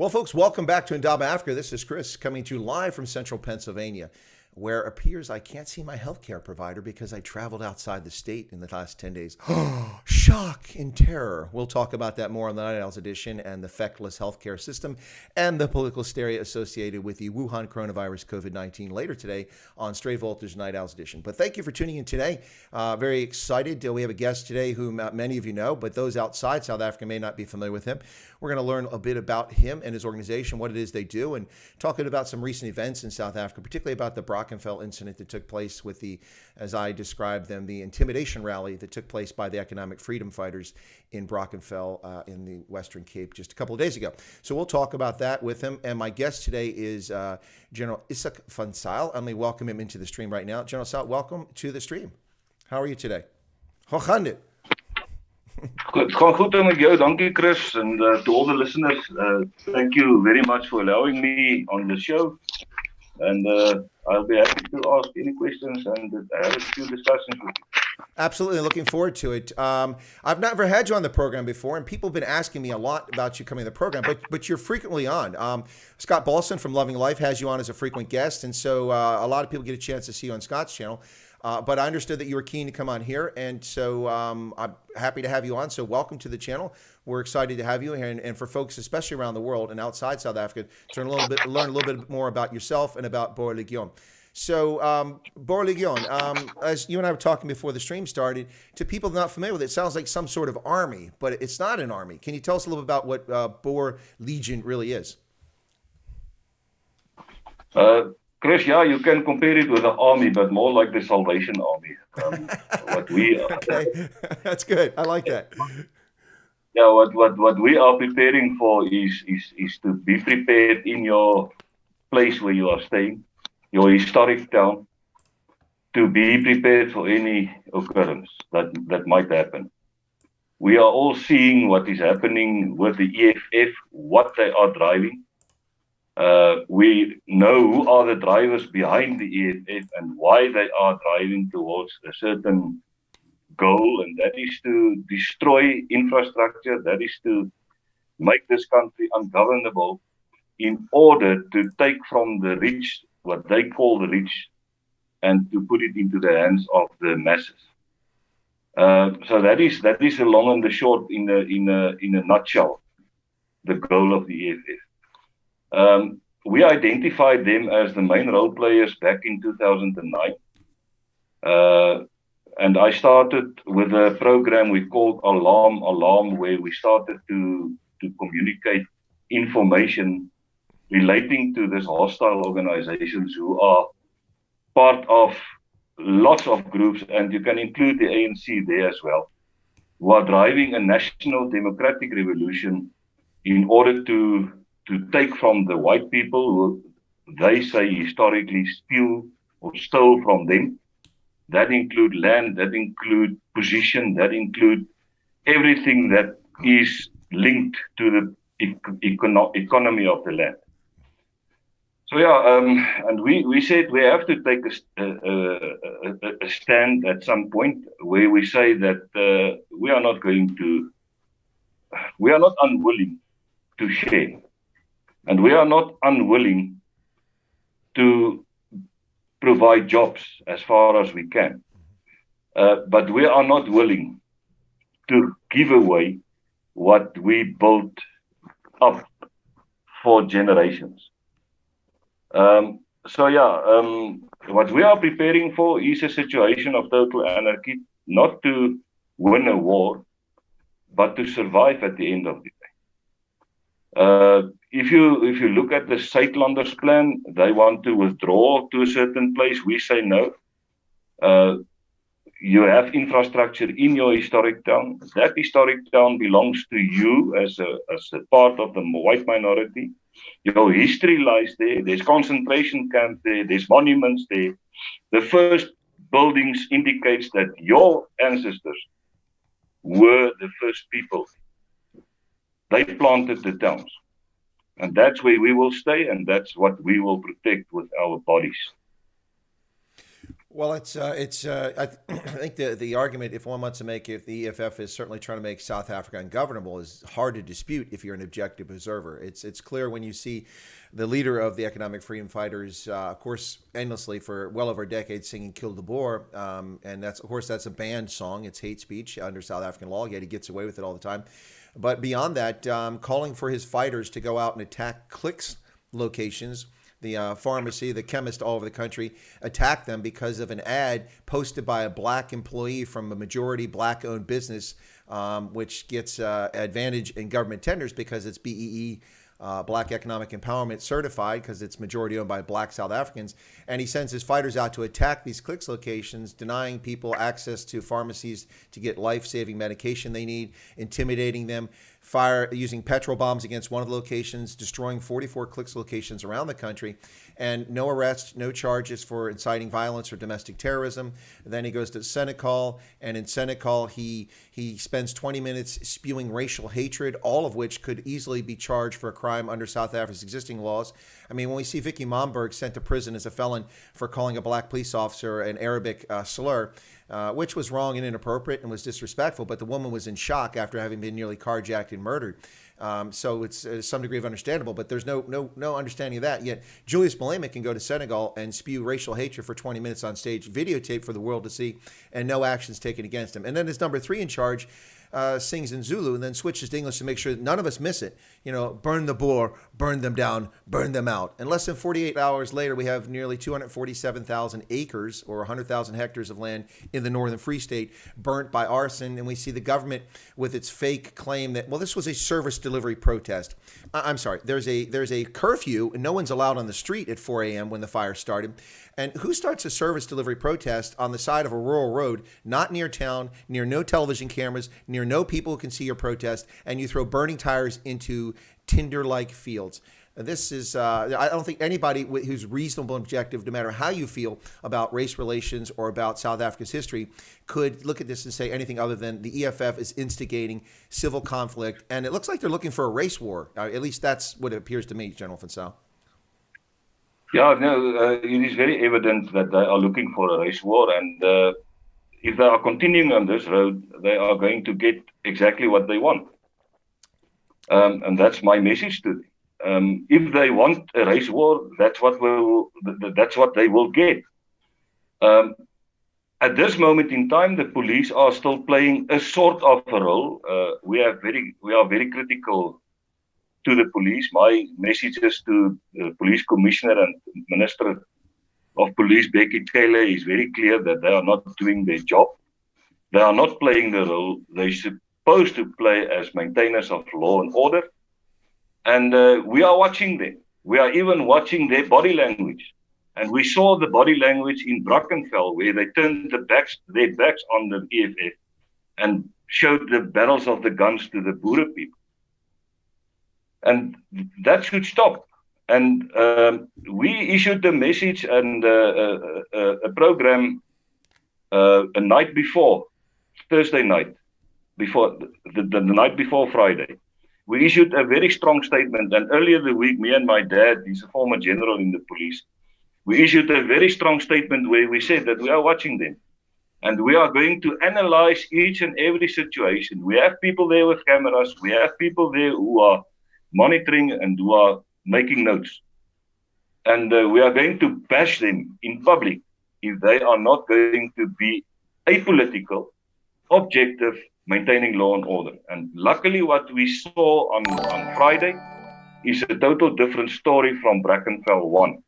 Well, folks, welcome back to Indaba Africa. This is Chris coming to you live from central Pennsylvania, where it appears I can't see my healthcare provider because I traveled outside the state in the last 10 days. Shock and terror. We'll talk about that more on the Night Owls edition and the feckless healthcare system and the political hysteria associated with the Wuhan coronavirus COVID-19 later today on Stray Voltage Night Owls edition. But thank you for tuning in today. Very excited. We have a guest today who many of you know, but those outside South Africa may not be familiar with him. We're going to learn a bit about him and his organization, what it is they do, and talking about some recent events in South Africa, particularly about the Brackenfell incident that took place with the, as I described them, the intimidation rally that took place by the economic freedom fighters in Brackenfell in the Western Cape just a couple of days ago. So we'll talk about that with him. And my guest today is General Izak van Zyl. Let me welcome him into the stream right now. General Zyl, welcome to the stream. How are you today? Hoe gaan dit? Goed, gaan goed met jou. Dankie, Chris, and to all the listeners, thank you very much for allowing me on the show. And I'll be happy to ask any questions and have a few discussions with you. Absolutely, looking forward to it. I've never had you on the program before, and people have been asking me a lot about you coming to the program, but you're frequently on. Scott Balson from Loving Life has you on as a frequent guest, and so a lot of people get a chance to see you on Scott's channel. But I understood that you were keen to come on here, and so I'm happy to have you on. So welcome to the channel. We're excited to have you here, and for folks, especially around the world and outside South Africa, to learn a little bit more about yourself and about Boerlegioen. So Boerlegioen, as you and I were talking before the stream started, to people not familiar with it, it sounds like some sort of army, but it's not an army. Can you tell us a little bit about what Boerlegioen really is? Chris, yeah, you can compare it with the army, but more like the Salvation Army. What we okay, that's good. I like that. Yeah, what we are preparing for is to be prepared in your place where you are staying, your historic town, to be prepared for any occurrence that might happen. We are all seeing what is happening with the EFF, what they are driving. We know who are the drivers behind the EFF and why they are driving towards a certain goal, and that is to destroy infrastructure, that is to make this country ungovernable in order to take from the rich, what they call the rich, and to put it into the hands of the masses. So that is the long and the short in a nutshell, the goal of the EFF. We identified them as the main role players back in 2009. And I started with a program we called Alarm, where we started to communicate information relating to these hostile organizations who are part of lots of groups, and you can include the ANC there as well, who are driving a national democratic revolution in order to take from the white people who they say historically stole from them. That include land, that include position, that include everything that is linked to the economy of the land. So yeah, and we said we have to take a stand at some point where we say that we are not unwilling to share, and we are not unwilling to provide jobs as far as we can. But we are not willing to give away what we built up for generations. So yeah, what we are preparing for is a situation of total anarchy, not to win a war, but to survive at the end of the day. If you look at the Suidlanders plan, they want to withdraw to a certain place. We say no. You have infrastructure in your historic town. That historic town belongs to you as a part of the white minority. Your history lies there. There's concentration camps there. There's monuments there. The first buildings indicates that your ancestors were the first people. They planted the towns. And that's where we will stay, and that's what we will protect with our bodies. Well, I think the argument, if one wants to make it, the EFF is certainly trying to make South Africa ungovernable, is hard to dispute if you're an objective observer. It's clear when you see the leader of the economic freedom fighters, of course, endlessly for well over a decade singing "Kill the Boer," and that's a banned song. It's hate speech under South African law, yet he gets away with it all the time. But beyond that, calling for his fighters to go out and attack Clicks locations, the pharmacy, the chemist all over the country, attack them because of an ad posted by a black employee from a majority black-owned business, which gets advantage in government tenders because it's BEE, Black Economic Empowerment certified, because it's majority owned by black South Africans. And he sends his fighters out to attack these Clicks locations, denying people access to pharmacies to get life-saving medication they need, intimidating them, using petrol bombs against one of the locations, destroying 44 Clicks locations around the country, and no arrests, no charges for inciting violence or domestic terrorism. Then he goes to Senegal, and in Senegal he spends 20 minutes spewing racial hatred, all of which could easily be charged for a crime under South Africa's existing laws. I mean, when we see Vicky Momberg sent to prison as a felon for calling a black police officer an Arabic slur, which was wrong and inappropriate and was disrespectful, but the woman was in shock after having been nearly carjacked and murdered. So it's some degree of understandable, but there's no understanding of that. Yet Julius Malema can go to Senegal and spew racial hatred for 20 minutes on stage, videotape for the world to see, and no actions taken against him. And then his number 3 in charge sings in Zulu and then switches to English to make sure that none of us miss it. You know, burn the Boer, burn them down, burn them out. And less than 48 hours later, we have nearly 247,000 acres or 100,000 hectares of land in the Northern Free State burnt by arson. And we see the government with its fake claim that, well, this was a service delivery protest. I'm sorry, there's a curfew and no one's allowed on the street at 4 a.m. when the fire started. And who starts a service delivery protest on the side of a rural road, not near town, near no television cameras, near no people who can see your protest, and you throw burning tires into tinder-like fields? This is, I don't think anybody who's reasonable and objective, no matter how you feel about race relations or about South Africa's history, could look at this and say anything other than the EFF is instigating civil conflict. And it looks like they're looking for a race war. At least that's what it appears to me, General Fensal. Yeah, no, it is very evident that they are looking for a race war, and if they are continuing on this road, they are going to get exactly what they want. And that's my message to them. If they want a race war, that's what they will get. At this moment in time, the police are still playing a sort of a role. We are very critical to the police. My messages to the police commissioner and minister of police, Becky Taylor, is very clear that they are not doing their job. They are not playing the role they're supposed to play as maintainers of law and order. And we are watching them. We are even watching their body language. And we saw the body language in Brackenfell, where they turned their backs on the EFF and showed the barrels of the guns to the Boer people. And that should stop. And we issued a message and a program a night before, Thursday night, before the night before Friday. We issued a very strong statement. And earlier the week, me and my dad, he's a former general in the police, we issued a very strong statement where we said that we are watching them. And we are going to analyze each and every situation. We have people there with cameras. We have people there who are monitoring and who are making notes. And we are going to bash them in public if they are not going to be apolitical, objective, maintaining law and order. And luckily what we saw on Friday is a total different story from Brackenfell 1,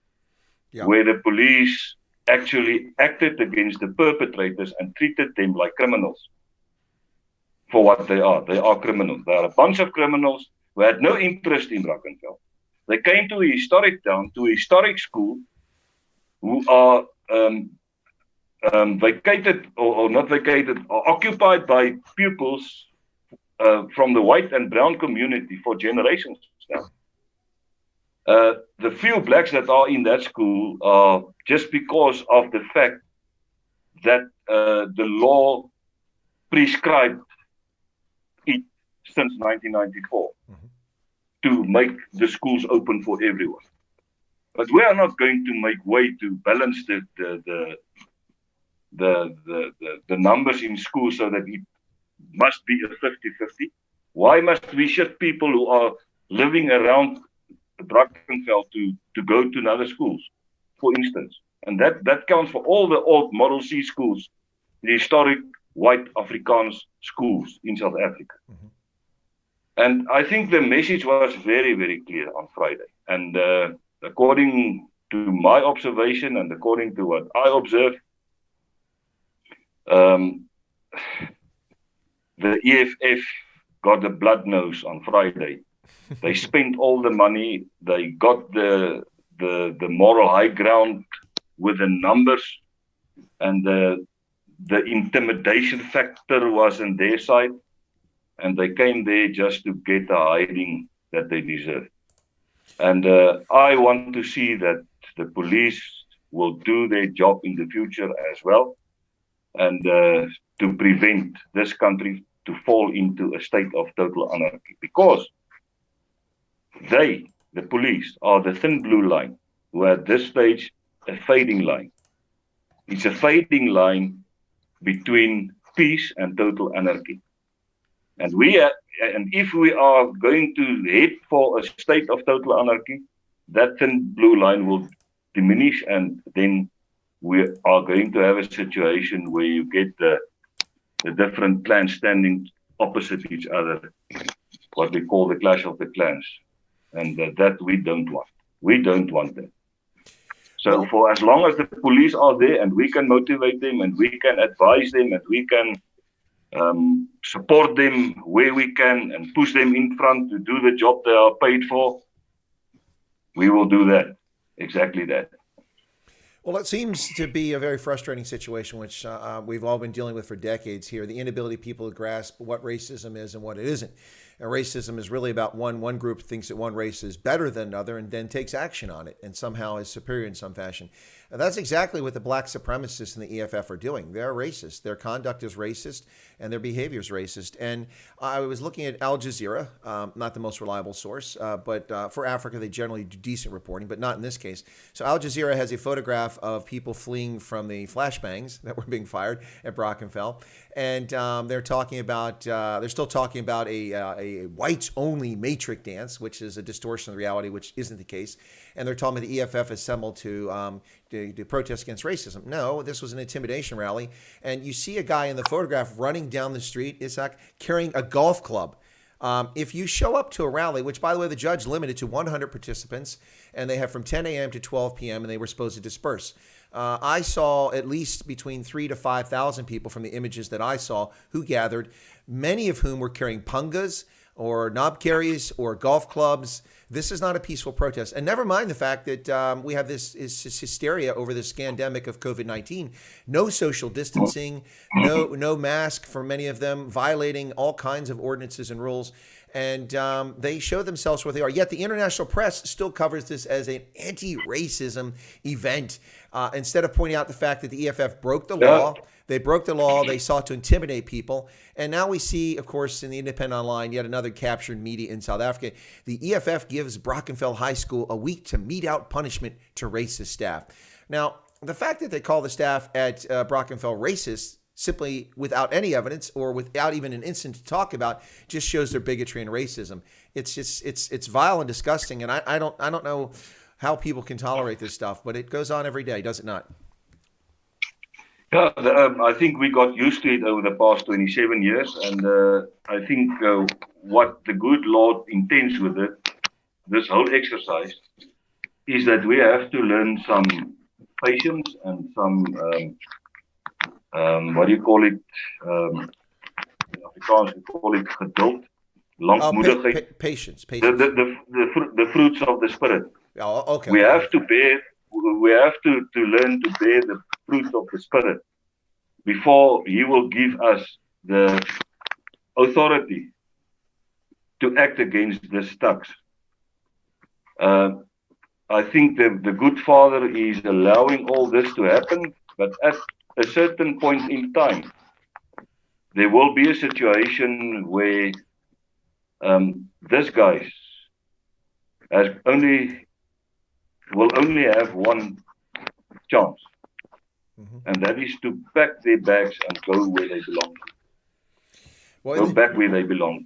where the police actually acted against the perpetrators and treated them like criminals for what they are. They are criminals. They are a bunch of criminals who had no interest in Brackenfell. They came to a historic town, to a historic school, who are vacated or not vacated, or occupied by pupils from the white and brown community for generations now. The few blacks that are in that school are just because of the fact that the law prescribed it since 1994 to make the schools open for everyone. But we are not going to make way to balance the numbers in school so that it must be a 50-50? Why must we shift people who are living around Brackenfell to go to another schools, for instance? And that counts for all the old Model C schools, the historic white Afrikaans schools in South Africa. Mm-hmm. And I think the message was very, very clear on Friday. And according to my observation and according to what I observed, the EFF got the blood nose on Friday. They spent all the money. They got the moral high ground with the numbers, and the intimidation factor was on their side, and they came there just to get the hiding that they deserve. And I want to see that the police will do their job in the future as well, and to prevent this country to fall into a state of total anarchy, because they, the police, are the thin blue line, who at this stage a fading line. It's a fading line between peace and total anarchy. And if we are going to head for a state of total anarchy, that thin blue line will diminish, and then we are going to have a situation where you get the different clans standing opposite each other, what we call the clash of the clans. And that we don't want. We don't want that. So for as long as the police are there and we can motivate them and we can advise them and we can support them where we can and push them in front to do the job they are paid for, we will do that. Exactly that. Well, it seems to be a very frustrating situation, which we've all been dealing with for decades here, the inability of people to grasp what racism is and what it isn't. And racism is really about one group thinks that one race is better than another and then takes action on it and somehow is superior in some fashion. And that's exactly what the black supremacists and the EFF are doing. They're racist. Their conduct is racist and their behavior is racist. And I was looking at Al Jazeera, not the most reliable source, but for Africa, they generally do decent reporting, but not in this case. So Al Jazeera has a photograph of people fleeing from the flashbangs that were being fired at Brackenfell. And they're talking about, they're still talking about a whites-only matrix dance, which is a distortion of reality, which isn't the case. And they're talking about the EFF assembled to protest against racism. No, this was an intimidation rally. And you see a guy in the photograph running down the street, Izak, carrying a golf club. If you show up to a rally, which, by the way, the judge limited to 100 participants, and they have from 10 a.m. to 12 p.m., and they were supposed to disperse. I saw at least between 3,000 to 5,000 people from the images that I saw who gathered, many of whom were carrying pungas or knob carries or golf clubs. This is not a peaceful protest. And never mind the fact that we have this hysteria over this scandemic of COVID-19. No social distancing, no mask for many of them, violating all kinds of ordinances and rules. And they show themselves where they are. Yet the international press still covers this as an anti-racism event instead of pointing out the fact that the EFF broke the law. They broke the law. They sought to intimidate people. And now we see, of course, in the Independent Online, yet another captured media in South Africa. The EFF gives Brackenfell High School a week to mete out punishment to racist staff. Now, the fact that they call the staff at Brackenfell racist simply without any evidence or without even an instant to talk about just shows their bigotry and racism. It's just it's vile and disgusting. And I don't know how people can tolerate this stuff, but it goes on every day, does it not? Yeah, I think we got used to it over the past 27 years, and I think what the good Lord intends with it, this whole exercise, is that we have to learn some patience and some, what do you call it? In Afrikaans, we call it geduld, langmoedigheid. Patience. The fruits of the Spirit. Oh, okay. We have to learn to bear the fruit of the Spirit before He will give us the authority to act against the thugs. I think the good Father is allowing all this to happen, but at a certain point in time, there will be a situation where this guy will only have one chance, and that is to pack their bags and go where they belong to. Well, Go back where they belong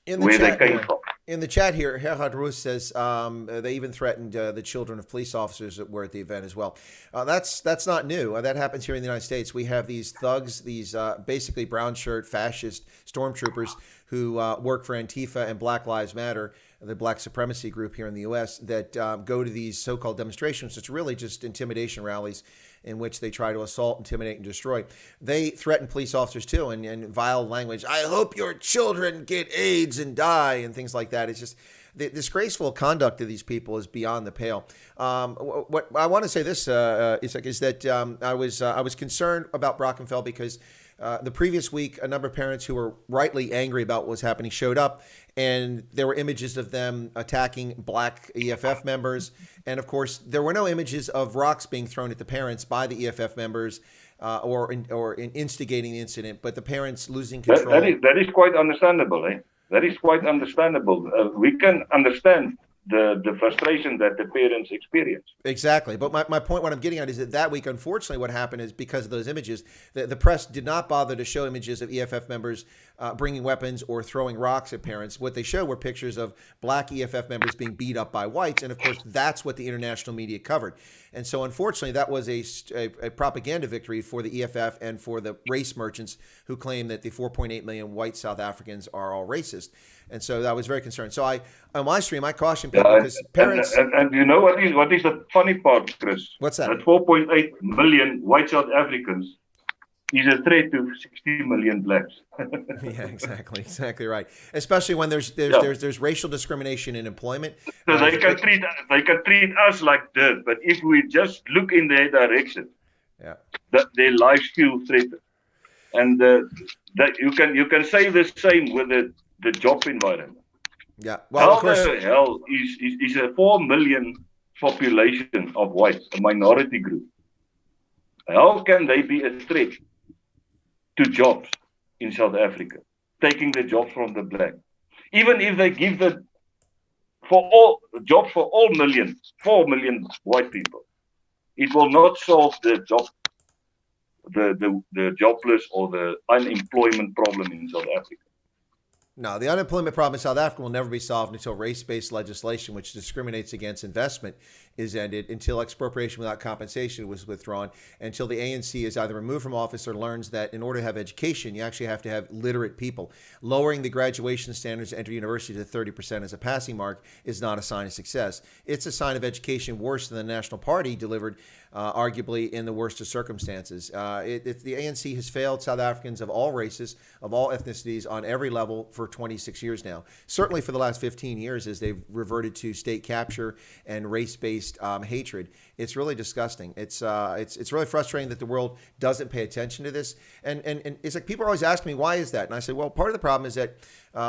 to, where they came from. In the chat here, Gerhard Roos says they even threatened the children of police officers that were at the event as well. That's not new. That happens here in the United States. We have these thugs, these basically brown shirt fascist stormtroopers who work for Antifa and Black Lives Matter, the black supremacy group here in the U.S., that go to these so-called demonstrations. It's really just intimidation rallies in which they try to assault, intimidate, and destroy. They threaten police officers too, and vile language. I hope your children get AIDS and die, and things like that. It's just the disgraceful conduct of these people is beyond the pale. What I want to say this, Izak, is that I was concerned about Brackenfell because the previous week, a number of parents who were rightly angry about what was happening showed up, and there were images of them attacking black EFF members. And of course, there were no images of rocks being thrown at the parents by the EFF members or instigating the incident, but the parents losing control. That is quite understandable, eh? That is quite understandable. We can understand the frustration that the parents experience. Exactly. But my point, what I'm getting at, is that week, unfortunately, what happened is because of those images, the press did not bother to show images of EFF members bringing weapons or throwing rocks at parents. What they showed were pictures of black EFF members being beat up by whites. And of course, that's what the international media covered. And so unfortunately, that was a propaganda victory for the EFF and for the race merchants who claim that the 4.8 million white South Africans are all racist. And so I was very concerned. So on my stream, I caution people because parents. And you know what is the funny part, Chris? What's that? That 4.8 million white South Africans is a threat to 60 million blacks. Yeah, exactly right. Especially when there's racial discrimination in employment. So they can treat us like dirt, but if we just look in their direction, their lives feel threatened. And that you can say the same with the job environment. Yeah. Well, how the hell is a 4 million population of whites, a minority group? How can they be a threat to jobs in South Africa, taking the jobs from the black? Even if they give jobs for all 4 million white people, it will not solve the jobless or the unemployment problem in South Africa. No, the unemployment problem in South Africa will never be solved until race-based legislation, which discriminates against investment, is ended, until expropriation without compensation was withdrawn, until the ANC is either removed from office or learns that in order to have education, you actually have to have literate people. Lowering the graduation standards to enter university to 30% as a passing mark is not a sign of success. It's a sign of education worse than the National Party delivered, arguably in the worst of circumstances. The ANC has failed South Africans of all races, of all ethnicities, on every level for 26 years now. Certainly for the last 15 years, as they've reverted to state capture and race-based hatred. It's really disgusting. It's really frustrating that the world doesn't pay attention to this. And it's like people are always asking me, why is that? And I say, well, part of the problem is that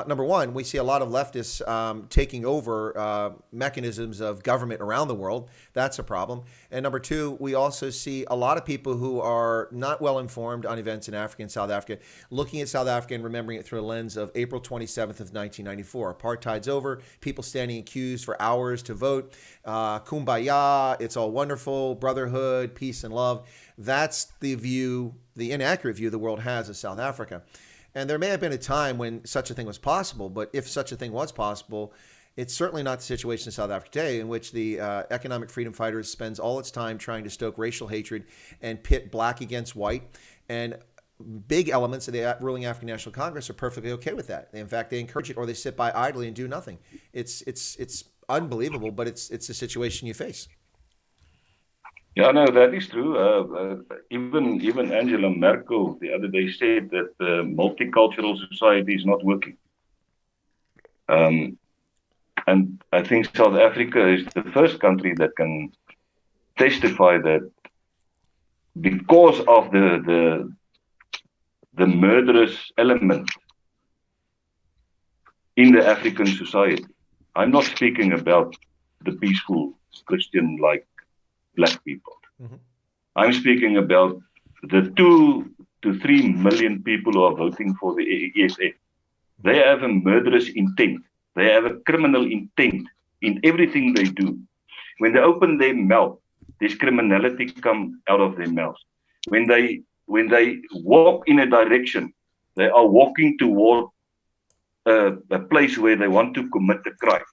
number one, we see a lot of leftists taking over mechanisms of government around the world. That's a problem. And number two, we also see a lot of people who are not well informed on events in Africa and South Africa, looking at South Africa and remembering it through a lens of April 27th of 1994. Apartheid's over, people standing in queues for hours to vote, kumbaya, it's all wonderful, brotherhood, peace and love. That's the view, the inaccurate view the world has of South Africa. And there may have been a time when such a thing was possible, but if such a thing was possible, it's certainly not the situation in South Africa today, in which the economic freedom fighters spends all its time trying to stoke racial hatred and pit black against white. And big elements of the ruling African National Congress are perfectly okay with that. In fact, they encourage it, or they sit by idly and do nothing. It's unbelievable, but it's the situation you face. Yeah, no, that is true. Even Angela Merkel the other day said that the multicultural society is not working. And I think South Africa is the first country that can testify that because of the murderous element in the African society. I'm not speaking about the peaceful Christian-like black people. Mm-hmm. I'm speaking about the 2 to 3 million people who are voting for the EFF. They have a murderous intent. They have a criminal intent in everything they do. When they open their mouth, there's criminality come out of their mouths. when they walk in a direction, they are walking toward a place where they want to commit a crime.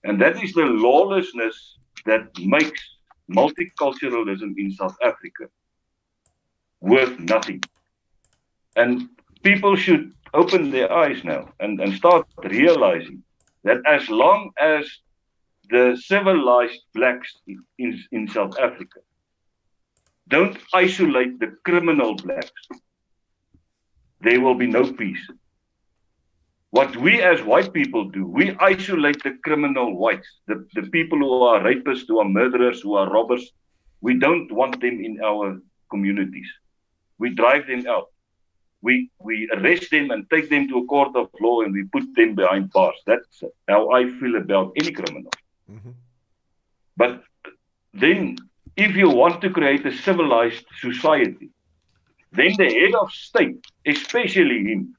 And that is the lawlessness that makes multiculturalism in South Africa worth nothing. And people should open their eyes now and start realizing that as long as the civilized blacks in South Africa don't isolate the criminal blacks, there will be no peace. What we as white people do, we isolate the criminal whites, the people who are rapists, who are murderers, who are robbers. We don't want them in our communities. We drive them out. We arrest them and take them to a court of law and we put them behind bars. That's how I feel about any criminal. Mm-hmm. But then, if you want to create a civilized society, then the head of state, especially him,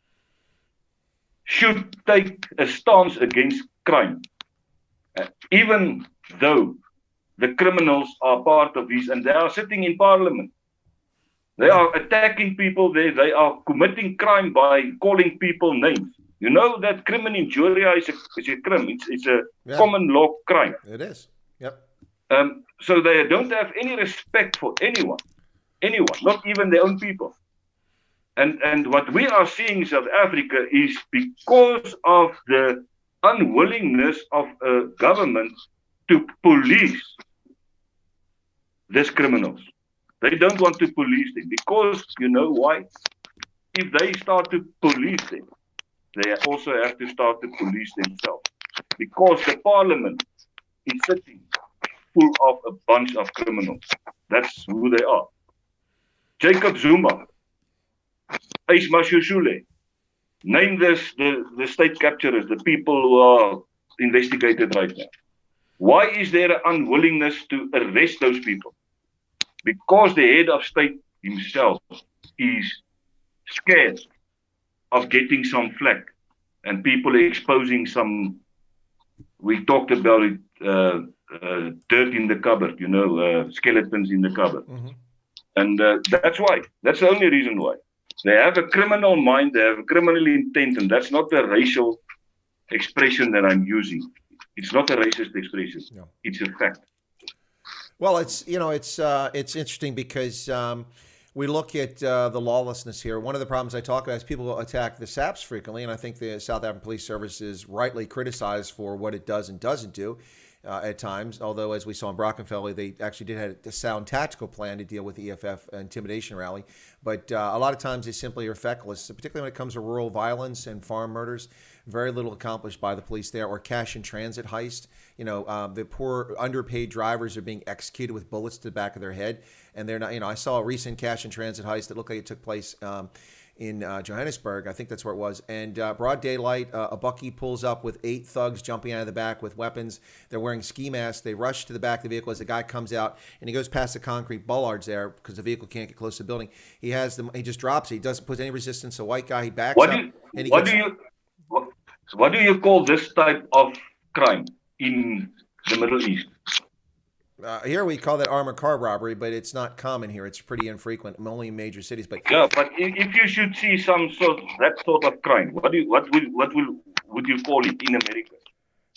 should take a stance against crime. Even though the criminals are part of this and they are sitting in parliament. They are attacking people there. They are committing crime by calling people names. You know that crime injuria is a crime. It's a common law crime. It is. Yep. So they don't have any respect for anyone, not even their own people. And what we are seeing in South Africa is because of the unwillingness of a government to police these criminals. They don't want to police them because, you know why? If they start to police them, they also have to start to police themselves. Because the parliament is sitting full of a bunch of criminals. That's who they are. Jacob Zuma, Ace Mashushule, name the state capturers, the people who are investigated right now. Why is there an unwillingness to arrest those people? Because the head of state himself is scared of getting some flack and people exposing some, we talked about it, dirt in the cupboard, skeletons in the cupboard. Mm-hmm. And that's why. That's the only reason why. They have a criminal mind, they have a criminal intent, and that's not a racial expression that I'm using. It's not a racist expression. No. It's a fact. Well, it's interesting because we look at the lawlessness here. One of the problems I talk about is people attack the SAPs frequently, and I think the South African Police Service is rightly criticized for what it does and doesn't do at times. Although, as we saw in Brackenfell, they actually did have a sound tactical plan to deal with the EFF intimidation rally. But a lot of times they simply are feckless, particularly when it comes to rural violence and farm murders. Very little accomplished by the police there, or cash in transit heist. The poor underpaid drivers are being executed with bullets to the back of their head, and they're not. I saw a recent cash in transit heist that looked like it took place in Johannesburg. I think that's where it was. And broad daylight, a bucky pulls up with 8 thugs jumping out of the back with weapons. They're wearing ski masks. They rush to the back of the vehicle as the guy comes out, and he goes past the concrete bollards there because the vehicle can't get close to the building. He has them. He just drops it. He doesn't put any resistance. A white guy. He backs up. What do you call this type of crime in the Middle East? Here we call that armored car robbery, but it's not common here. It's pretty infrequent, only in major cities. But yeah, but if you should see that sort of crime, what would you call it in America?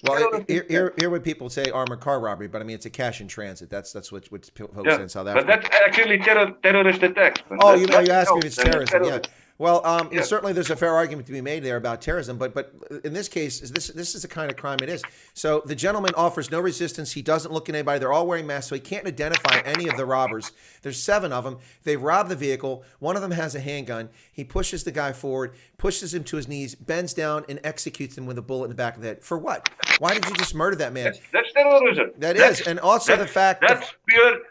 Well, here would people say armored car robbery, but I mean it's a cash in transit. That's what folks say in South Africa. But that's actually terrorist attacks. Oh, you asking if it's terrorism? Yeah. Well, certainly there's a fair argument to be made there about terrorism, but in this case, this is the kind of crime it is. So the gentleman offers no resistance. He doesn't look at anybody. They're all wearing masks, so he can't identify any of the robbers. There's 7 of them. They rob the vehicle. One of them has a handgun. He pushes the guy forward, pushes him to his knees, bends down, and executes him with a bullet in the back of the head. For what? Why did you just murder that man? That's terrorism. That's and also the fact that's pure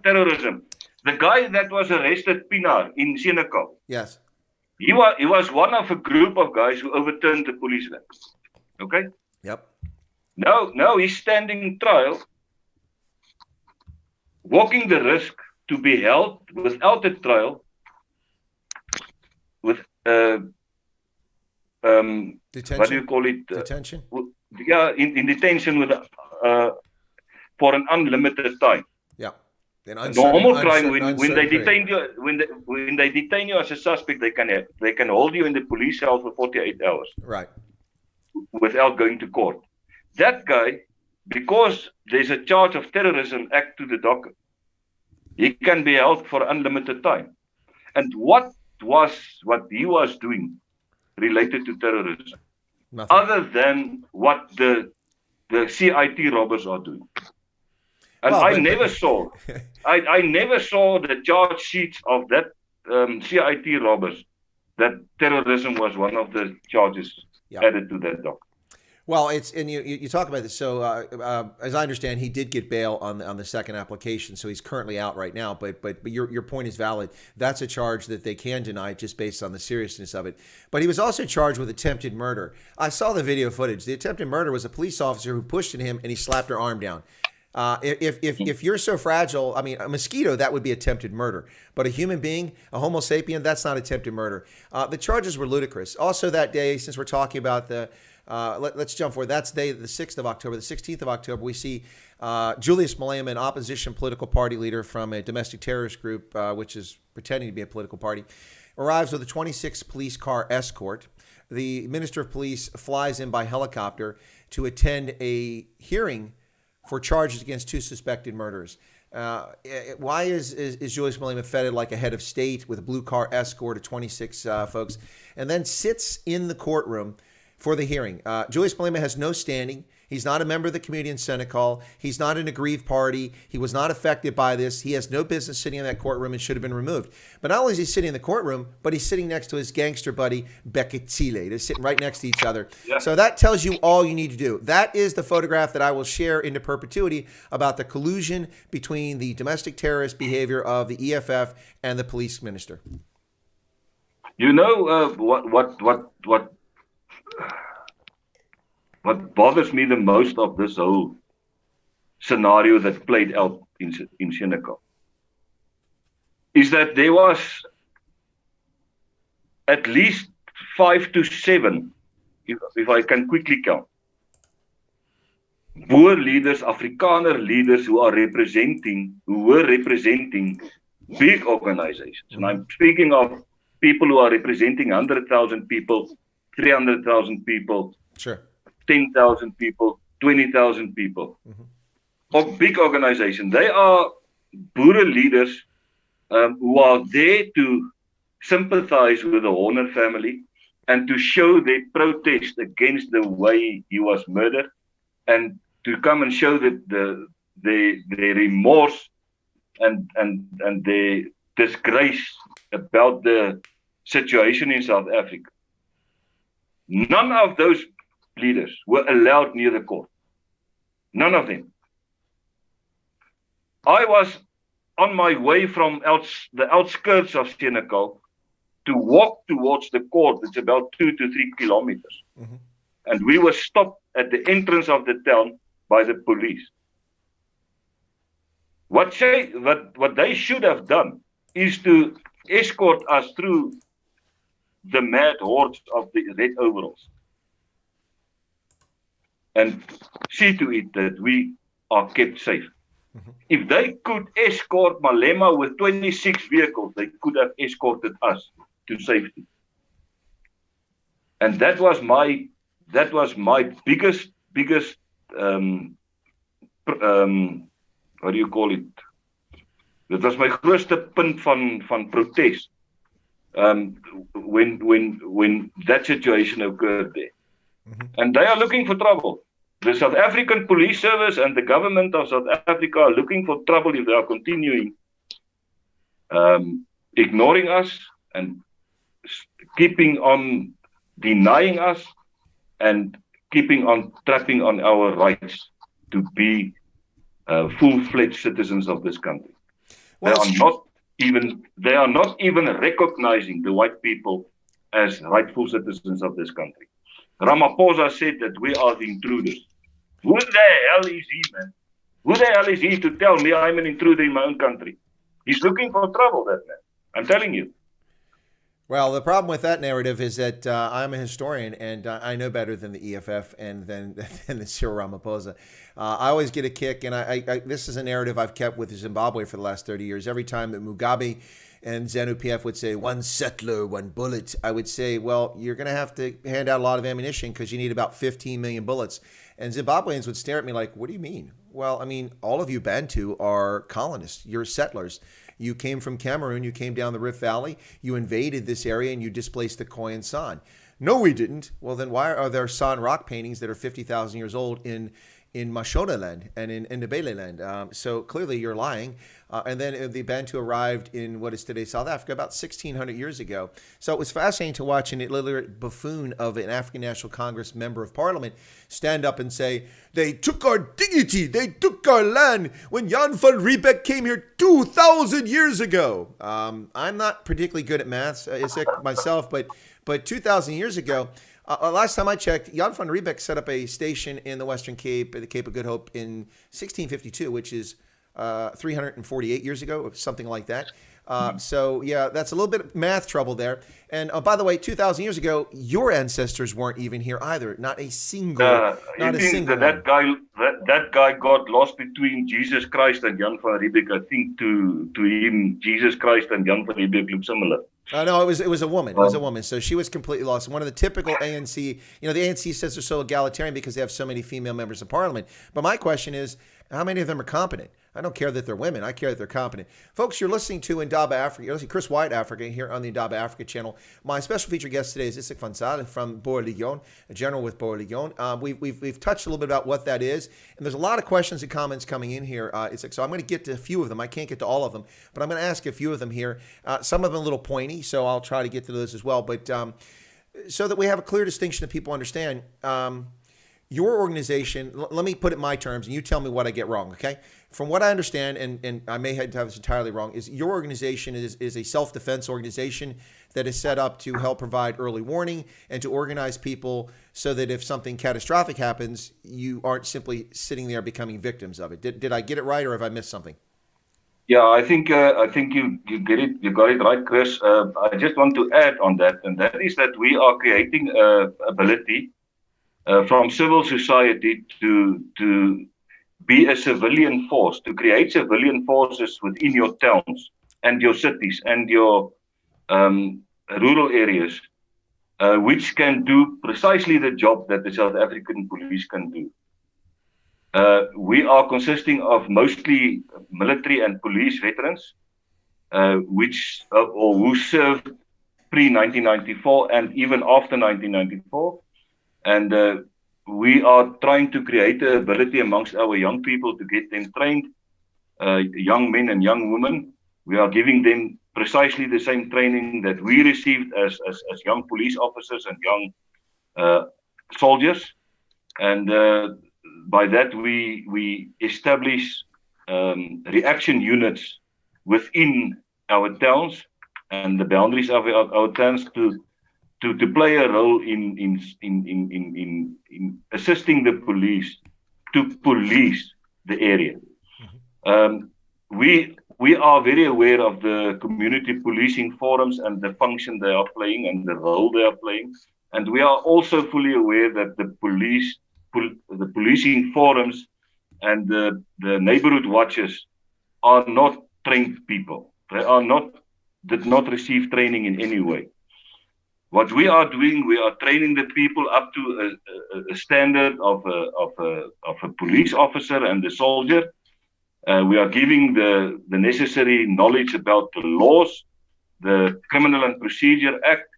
terrorism. The guy that was arrested, Pinar, in Senekal. Yes. He was one of a group of guys who overturned the police van. Okay? Yep. Now he's standing trial, walking the risk to be held without a trial, with detention. What do you call it? Detention. In detention with for an unlimited time. Yeah. An Normal crime, when they uncertain detain you, when they detain you as a suspect, they can hold you in the police cell for 48 hours right. without going to court. That guy, because there's a charge of terrorism act to the docket, he can be held for unlimited time. And what he was doing related to terrorism, Nothing. other than what the CIT robbers are doing? And Well, I never saw the charge sheets of that CIT robbers that terrorism was one of the charges added to that doc. Well, you talk about this. So as I understand, he did get bail on the second application, so he's currently out right now. But your point is valid. That's a charge that they can deny just based on the seriousness of it. But he was also charged with attempted murder. I saw the video footage. The attempted murder was a police officer who pushed at him and he slapped her arm down. If you're so fragile, I mean, a mosquito, that would be attempted murder. But a human being, a Homo sapien, that's not attempted murder. The charges were ludicrous. Also that day, since we're talking about let's jump forward. That's the 6th of October. The 16th of October, we see Julius Malema, an opposition political party leader from a domestic terrorist group, which is pretending to be a political party, arrives with a 26 police car escort. The Minister of Police flies in by helicopter to attend a hearing for charges against 2 suspected murderers. Why is Julius Malema feted like a head of state with a blue car escort of 26 folks, and then sits in the courtroom for the hearing? Julius Malema has no standing. He's not a member of the community in Senegal. He's not an aggrieved party. He was not affected by this. He has no business sitting in that courtroom and should have been removed. But not only is he sitting in the courtroom, but he's sitting next to his gangster buddy, Beketile. They're sitting right next to each other. Yeah. So that tells you all you need to do. That is the photograph that I will share into perpetuity about the collusion between the domestic terrorist behavior of the EFF and the police minister. You know what bothers me the most of this whole scenario that played out in Senegal is that there was at least 5 to 7, if I can quickly count, Boer leaders, Afrikaner leaders who were representing big organizations. And I'm speaking of people who are representing 100,000 people, 300,000 people, sure, 10,000 people, 20,000 people, of big organizations. They are Boer leaders who are there to sympathize with the Horner family and to show their protest against the way he was murdered, and to come and show that their remorse and their disgrace about the situation in South Africa. None of those leaders were allowed near the court. None of them. I was on my way from the outskirts of Senegal to walk towards the court. It's about 2 to 3 kilometers. And we were stopped at the entrance of the town by the police. What they should have done is to escort us through the mad hordes of the red overalls and see to it that we are kept safe. If they could escort Malema with 26 vehicles, they could have escorted us to safety. And that was my biggest what do you call it? Dit was my grootste punt van protest when that situation occurred there. And they are looking for trouble. The South African Police Service and the government of South Africa are looking for trouble if they are continuing ignoring us and keeping on denying us and keeping on trapping on our rights to be full-fledged citizens of this country. They are not even recognizing the white people as rightful citizens of this country. Ramaphosa said that we are the intruders. Who the hell is he, man? Who the hell is he to tell me I'm an intruder in my own country? He's looking for trouble, that man. I'm telling you. Well, the problem with that narrative is that I'm a historian and I know better than the EFF and than, than the Cyril Ramaphosa. I always get a kick, and this is a narrative I've kept with Zimbabwe for the last 30 years. Every time that Mugabe and ZANU-PF would say, one settler, one bullet, I would say, well, you're going to have to hand out a lot of ammunition because you need about 15 million bullets. And Zimbabweans would stare at me like, what do you mean? Well, I mean, all of you Bantu are colonists. You're settlers. You came from Cameroon. You came down the Rift Valley. You invaded this area and you displaced the Khoi and San. No, we didn't. Well, then why are there San rock paintings that are 50,000 years old in Mashoda land and in Ndebele land? So clearly you're lying. And then the Bantu arrived in what is today South Africa about 1,600 years ago. So it was fascinating to watch an illiterate buffoon of an African National Congress member of parliament stand up and say, they took our dignity, they took our land when Jan van Riebeck came here 2,000 years ago. I'm not particularly good at maths, Izak, myself, but 2,000 years ago, last time I checked, Jan van Riebeck set up a station in the Western Cape, the Cape of Good Hope, in 1652, which is 348 years ago, or something like that. So, yeah, that's a little bit of math trouble there. And by the way, 2,000 years ago, your ancestors weren't even here either. Not a single, not a single that guy got lost between Jesus Christ and Jan van Riebeck. I think to him, Jesus Christ and Jan van Riebeck look similar. No, it was a woman. It was a woman. So she was completely lost. One of the typical ANC, the ANC says they're so egalitarian because they have so many female members of parliament. But my question is, how many of them are competent? I don't care that they're women. I care that they're competent. Folks, you're listening to Indaba Africa. You're listening to Chris White Africa here on the Indaba Africa channel. My special featured guest today is Izak van Zalen from Boerlegioen, a general with Boerlegioen. We've touched a little bit about what that is, and there's a lot of questions and comments coming in here, Izak. So I'm going to get to a few of them. I can't get to all of them, but I'm going to ask a few of them here. Some of them a little pointy, so I'll try to get to those as well. But so that we have a clear distinction that people understand, your organization, let me put it in my terms, and you tell me what I get wrong, okay? From what I understand, and I may have this entirely wrong, is your organization is a self-defense organization that is set up to help provide early warning and to organize people so that if something catastrophic happens, you aren't simply sitting there becoming victims of it. Did I get it right, or have I missed something? Yeah, I think you get it. You got it right, Chris. I just want to add on that, and that is that we are creating ability from civil society to be a civilian force, to create civilian forces within your towns and your cities and your rural areas, which can do precisely the job that the South African police can do. We are consisting of mostly military and police veterans, who served pre-1994 and even after 1994. And we are trying to create the ability amongst our young people to get them trained, young men and young women. We are giving them precisely the same training that we received as young police officers and young soldiers. And by that, we establish reaction units within our towns and the boundaries of our towns to play a role in assisting the police to police the area. We are very aware of the community policing forums and the function they are playing and the role they are playing, and we are also fully aware that the policing forums and the neighborhood watches are not trained people. They did not receive training in any way. What we are doing, we are training the people up to a standard of a police officer and a soldier. We are giving the necessary knowledge about the laws, the Criminal and Procedure Act,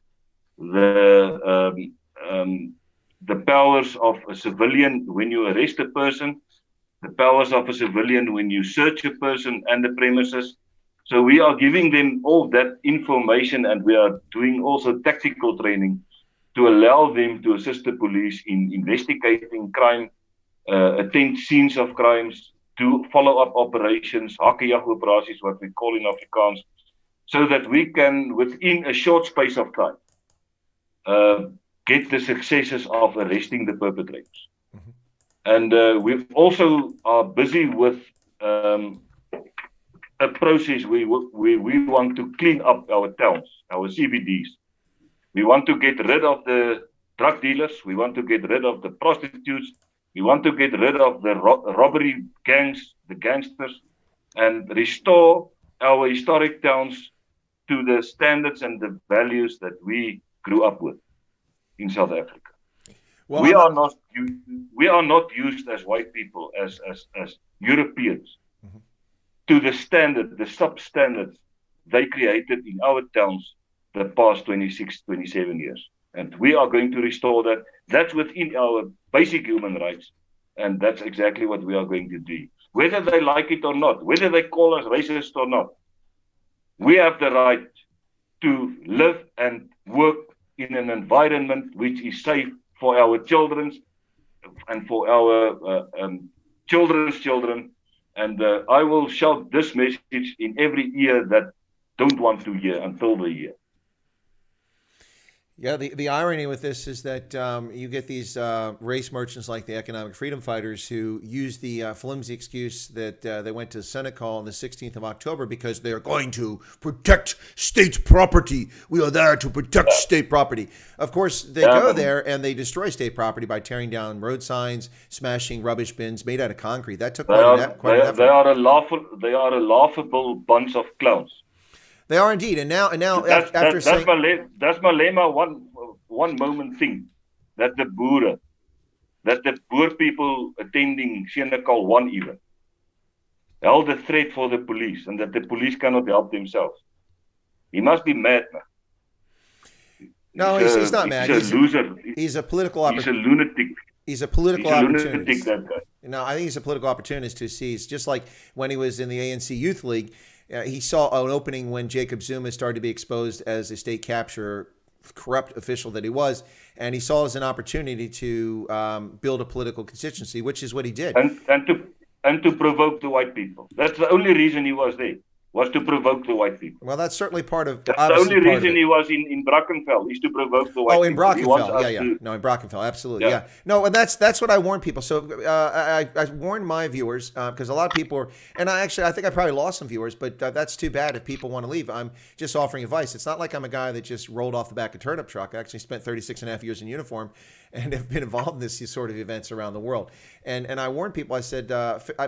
the powers of a civilian when you arrest a person, the powers of a civilian when you search a person and the premises. So we are giving them all that information, and we are doing also tactical training to allow them to assist the police in investigating crime, attend scenes of crimes, to follow up operations, hakejag operaties, what we call in Afrikaans, so that we can, within a short space of time, get the successes of arresting the perpetrators. And we also are busy with a process where we want to clean up our towns, our CBDs, We want to get rid of the drug dealers. We want to get rid of the prostitutes. We want to get rid of the robbery gangs, the gangsters, and restore our historic towns to the standards and the values that we grew up with in South Africa. Well, we are not used as white people, as Europeans, to the standard, the substandards they created in our towns the past 26, 27 years. And we are going to restore that. That's within our basic human rights. And that's exactly what we are going to do. Whether they like it or not, whether they call us racist or not, we have the right to live and work in an environment which is safe for our children and for our children's children. And I will shout this message in every ear that don't want to hear until they hear. Yeah, the irony with this is that you get these race merchants like the economic freedom fighters who use the flimsy excuse that they went to Senate Hall on the 16th of October because they are going to protect state property. We are there to protect state property. Of course, they go there and they destroy state property by tearing down road signs, smashing rubbish bins made out of concrete. That took quite an effort. They are a laughable bunch of clowns. They are indeed, and now that's my lemma. One moment thing that the Boer people attending Senekal 1 even held a threat for the police, and that the police cannot help themselves. He must be mad, man. No, he's not mad. He's a loser. He's a political. He's a lunatic. He's a political opportunist. That guy. No, I think he's a political opportunist who sees, just like when he was in the ANC Youth League. He saw an opening when Jacob Zuma started to be exposed as a state capture corrupt official that he was, and he saw it as an opportunity to build a political constituency, which is what he did. And to provoke the white people. That's the only reason he was there. Was to provoke the white people. Well, that's certainly part of. That's the only reason he was in Brackenfell, is to provoke the white people. Oh, in Brackenfell, No, in Brackenfell, absolutely, yeah. No, and that's what I warn people. So I warned my viewers because a lot of people are, and I think I probably lost some viewers, but that's too bad if people want to leave. I'm just offering advice. It's not like I'm a guy that just rolled off the back of a turnip truck. I actually spent 36 and a half years in uniform and have been involved in these sort of events around the world. And I warned people, I said,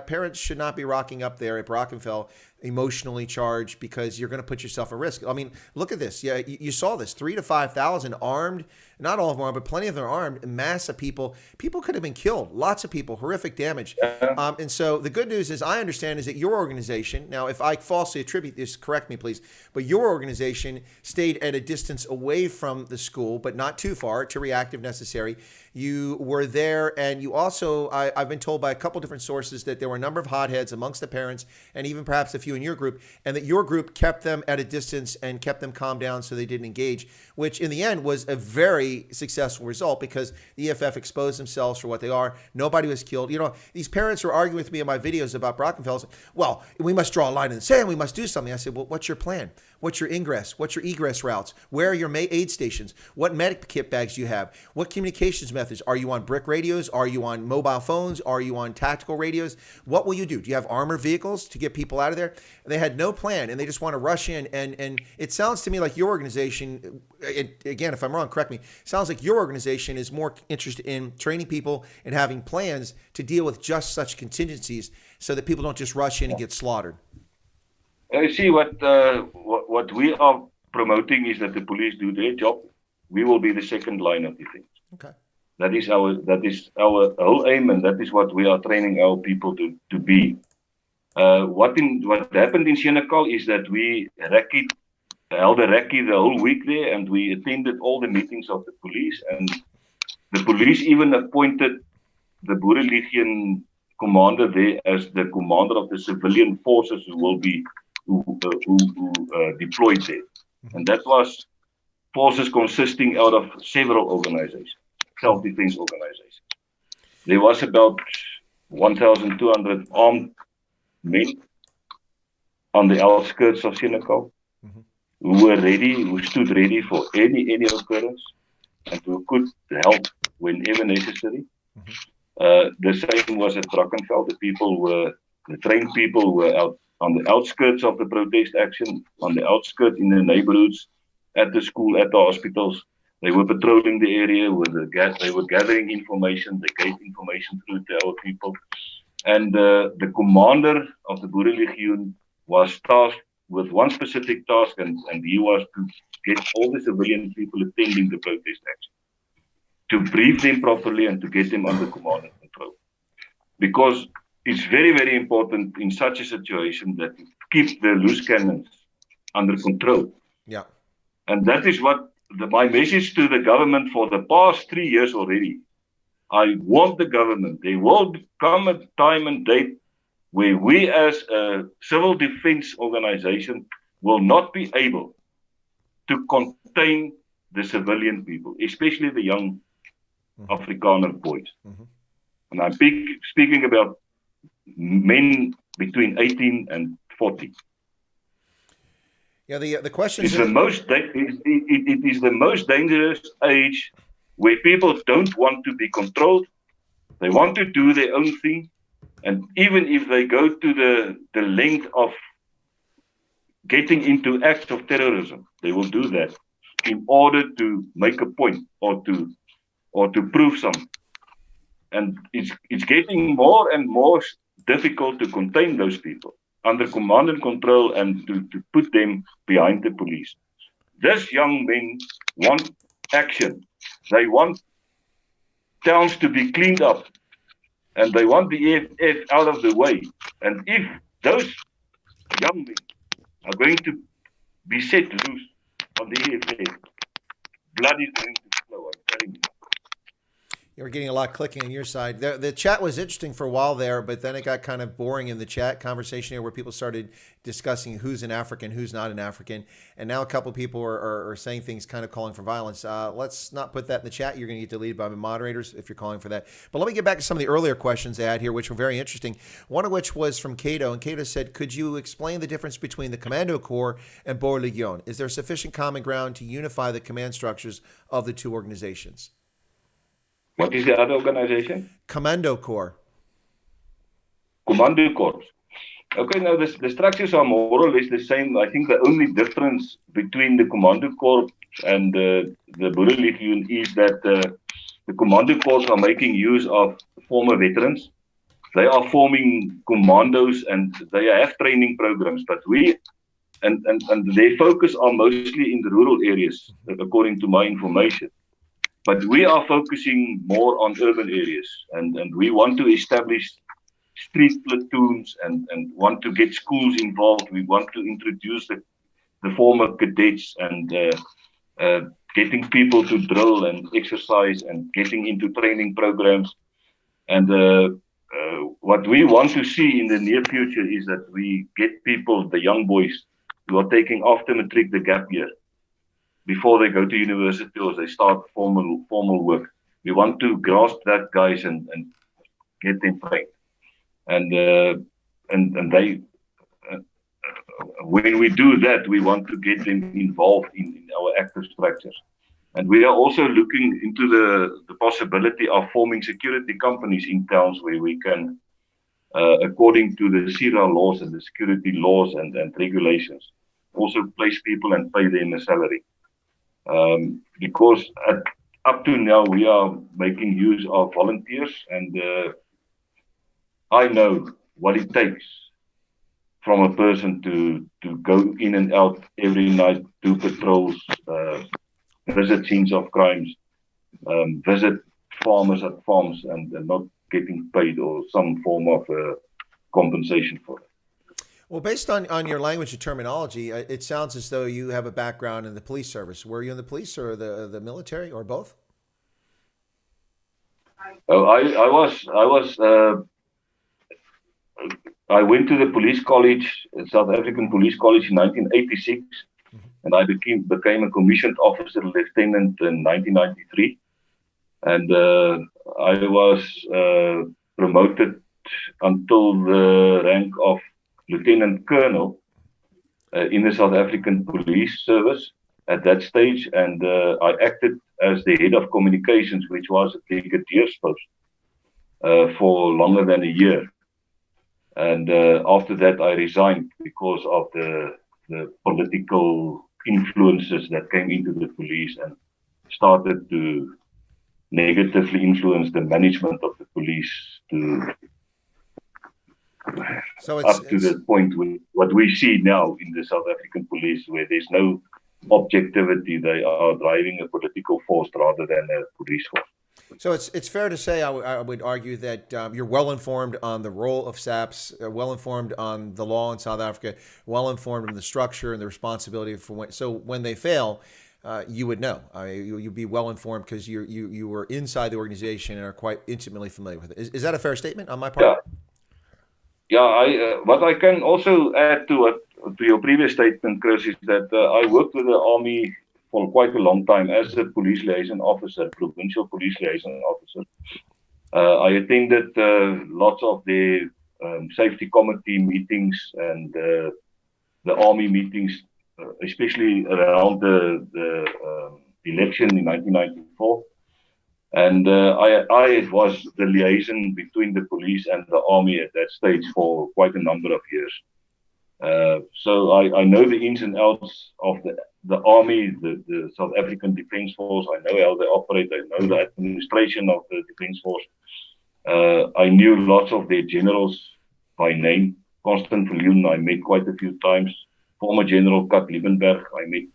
parents should not be rocking up there at Brackenfell emotionally charged because you're going to put yourself at risk. I mean, look at this. Yeah, you saw this. 3,000 to 5,000 armed, not all of them armed, but plenty of them armed, mass of people. People could have been killed. Lots of people, horrific damage. And so the good news is, I understand, is that your organization, now if I falsely attribute this, correct me please, but your organization stayed at a distance away from the school, but not too far to react if necessary. You were there, and you also, I've been told by a couple different sources that there were a number of hotheads amongst the parents, and even perhaps a few in your group, and that your group kept them at a distance and kept them calmed down so they didn't engage, which in the end was a very successful result because the EFF exposed themselves for what they are. Nobody was killed. You know, these parents were arguing with me in my videos about Brackenfell. Well, we must draw a line in the sand. We must do something. I said, well, what's your plan? What's your ingress? What's your egress routes? Where are your aid stations? What medic kit bags do you have? What communications methods? Are you on brick radios? Are you on mobile phones? Are you on tactical radios? What will you do? Do you have armored vehicles to get people out of there? They had no plan, and they just want to rush in. And it sounds to me like your organization, again, if I'm wrong, correct me, sounds like your organization is more interested in training people and having plans to deal with just such contingencies so that people don't just rush in and get slaughtered. See, what we are promoting is that the police do their job. We will be the second line of defense. Okay. That is our whole aim, and that is what we are training our people to be. What happened in Senekal is that we held a recce the whole week there, and we attended all the meetings of the police, and the police even appointed the Boerlegioen commander there as the commander of the civilian forces who deployed there. And that was forces consisting out of several organizations, self-defense organizations. There was about 1,200 armed men on the outskirts of Senekal who were ready, who stood ready for any occurrence, and who could help whenever necessary. The same was at Brackenfell. The trained people were out on the outskirts of the protest action, on the outskirts in the neighborhoods, at the school, at the hospitals, They were patrolling the area they were gathering information. They gave information through to our people. And the commander of the Boerlegioen was tasked with one specific task, and he was to get all the civilian people attending the protest action, to brief them properly and to get them under command and control. Because it's very, very important in such a situation that you keep the loose cannons under control. Yeah. And that is what my message to the government for the past 3 years already. I want the government. There will come a time and date where we as a civil defense organization will not be able to contain the civilian people, especially the young Afrikaner boys. And I'm speaking about men between 18 and 40. Yeah, the question is it is the most dangerous age where people don't want to be controlled. They want to do their own thing. And even if they go to the length of getting into acts of terrorism, they will do that in order to make a point or to prove something. And it's getting more and more difficult to contain those people under command and control and to put them behind the police. These young men want action. They want towns to be cleaned up. And they want the EFF out of the way. And if those young men are going to be set loose on the EFF, blood is going to flow, I'm telling you. You're getting a lot clicking on your side. The chat was interesting for a while there, but then it got kind of boring in the chat conversation here where people started discussing who's an African, who's not an African. And now a couple of people are saying things kind of calling for violence. Let's not put that in the chat. You're going to get deleted by the moderators if you're calling for that. But let me get back to some of the earlier questions I had here, which were very interesting. One of which was from Cato. And Cato said, could you explain the difference between the Commando Corps and Boerlegioen? Is there sufficient common ground to unify the command structures of the two organizations? What is the other organization? Commando Corps. Commando Corps. Okay, now the structures are more or less the same. I think the only difference between the Commando Corps and the Boerlegioen is that the Commando Corps are making use of former veterans. They are forming commandos and they have training programs, but and their focus are mostly in the rural areas, according to my information. But we are focusing more on urban areas, and we want to establish street platoons and want to get schools involved. We want to introduce the former cadets and getting people to drill and exercise and getting into training programs. And what we want to see in the near future is that we get people, the young boys, who are taking after matric the gap year, before they go to university or they start formal work. We want to grasp that, guys, and get them trained. And they, when we do that, we want to get them involved in our active structures. And we are also looking into the possibility of forming security companies in towns where we can, according to the SIRA laws and the security laws and regulations, also place people and pay them a salary. Because up to now we are making use of volunteers, and I know what it takes from a person to go in and out every night, do patrols, visit scenes of crimes, visit farmers at farms and not getting paid or some form of compensation for it. Well, based on your language and terminology, it sounds as though you have a background in the police service. Were you in the police or the military or both? Oh, I went to the police college, South African Police College, in 1986, and I became a commissioned officer lieutenant in 1993, and I was promoted until the rank of Lieutenant Colonel in the South African Police Service at that stage, and I acted as the head of communications, which was a brigadier's post, for longer than a year. And after that, I resigned because of the political influences that came into the police, started to negatively influence the management of the police up to the point with what we see now in the South African police, where there's no objectivity. They are driving a political force rather than a police force. So it's fair to say, I would argue that you're well informed on the role of SAPs, well informed on the law in South Africa, well informed on the structure and the responsibility for when they fail, you would know. You'd be well informed because you were inside the organization and are quite intimately familiar with it. Is that a fair statement on my part? Yeah. What I can also add to your previous statement, Chris, is that I worked with the army for quite a long time as a police liaison officer, provincial police liaison officer. I attended lots of the safety committee meetings and the army meetings, especially around the election in 1994. And I was the liaison between the police and the army at that stage for quite a number of years. So I know the ins and outs of the army, the South African Defence Force. I know how they operate. I know the administration of the Defence Force. I knew lots of their generals by name. Constant Viljoen, I met quite a few times. Former General Kat Liebenberg, I met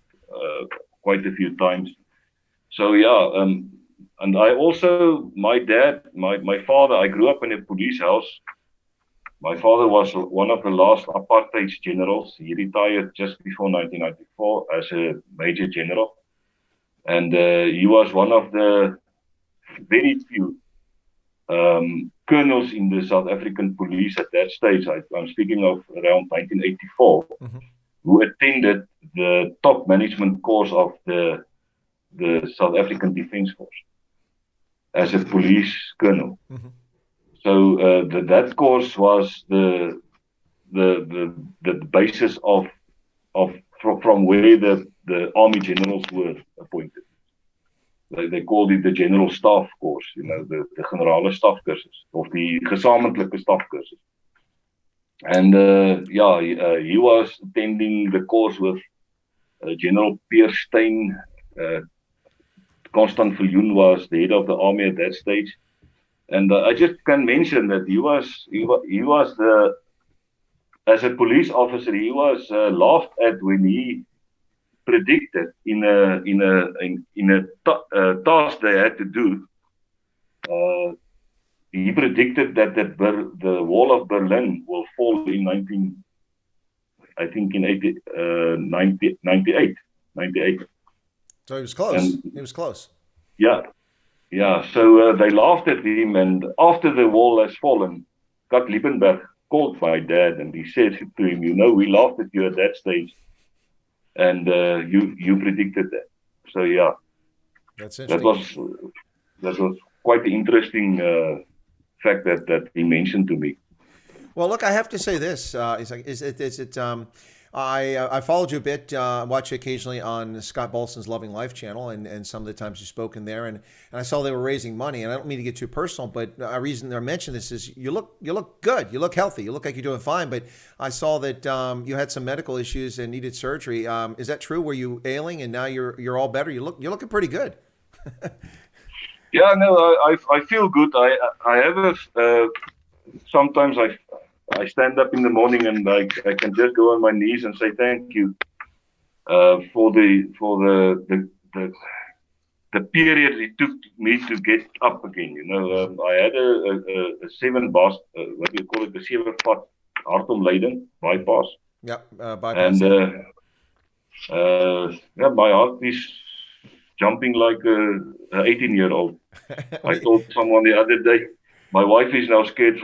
quite a few times. So yeah, and I also, my dad, my father, I grew up in a police house. My father was one of the last apartheid generals. He retired just before 1994 as a major general. And he was one of the very few colonels in the South African police at that stage. I'm speaking of around 1984, who attended the top management course of the South African Defence Force as a police colonel. So that course was the basis of from where the army generals were appointed. They called it the general staff course, the generale stafkursus of die gesamentlike stafkursus. And he was attending the course with General Pierre Steyn. Constant Viljoen was the head of the army at that stage. And I just can mention that he was as a police officer, he was laughed at when he predicted in a task they had to do. He predicted that the wall of Berlin will fall in 98. So he was close. He was close. Yeah. Yeah, so they laughed at him, and after the wall has fallen, Kat Liebenberg called my dad, and he said to him, we laughed at you at that stage, and you predicted that. So yeah, that's interesting. That was quite an interesting fact that he mentioned to me. Well, look, I have to say this, I followed you a bit, watch you occasionally on Scott Bolson's Loving Life channel, and some of the times you've spoken there, and I saw they were raising money, and I don't mean to get too personal, but a reason I mention this is you look good, you look healthy, you look like you're doing fine, but I saw that you had some medical issues and needed surgery. Is that true? Were you ailing, and now you're all better? You're looking pretty good. Yeah, no, I feel good. I have sometimes I stand up in the morning and I can just go on my knees and say thank you for the period it took me to get up again. I had a 7-vat, what do you call it, the 7-vat hartomleiding bypass. Yeah, bypass. And my heart is jumping like an 18-year-old. I told someone the other day, my wife is now scared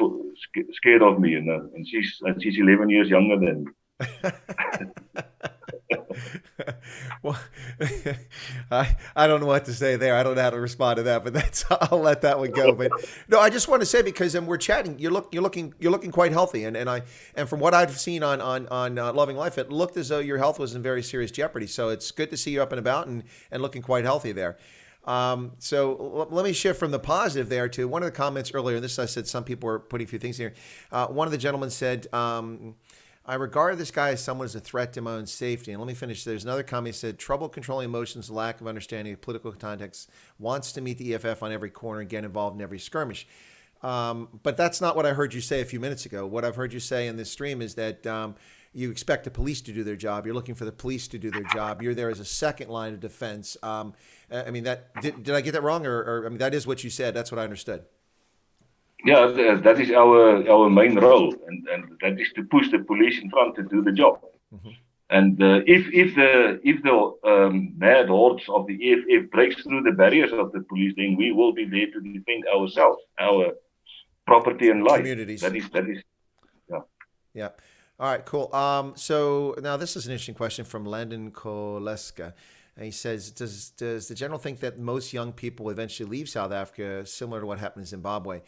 of me, and she's 11 years younger than me. Well, I don't know what to say there. I don't know how to respond to that, but I'll let that one go. But no, I just want to say, because we're chatting, you're looking quite healthy, and from what I've seen on Loving Life, it looked as though your health was in very serious jeopardy. So it's good to see you up and about and looking quite healthy there. So let me shift from the positive there to one of the comments earlier. And this, I said, some people were putting a few things here. One of the gentlemen said, I regard this guy as someone as a threat to my own safety. And let me finish. There's another comment. He said, trouble controlling emotions, lack of understanding of political context, wants to meet the EFF on every corner and get involved in every skirmish. But that's not what I heard you say a few minutes ago. What I've heard you say in this stream is that you expect the police to do their job. You're looking for the police to do their job. You're there as a second line of defense. I mean, did I get that wrong? Or I mean, that is what you said. That's what I understood. Yeah, that is our main role, and that is to push the police in front to do the job. Mm-hmm. And if the mad hordes of the EFF breaks through the barriers of the police, then we will be there to defend ourselves, our property and life. Communities. That is, yeah. Yeah. All right, cool. So now this is an interesting question from Landon Koleska. And he says, does the general think that most young people eventually leave South Africa, similar to what happened in Zimbabwe,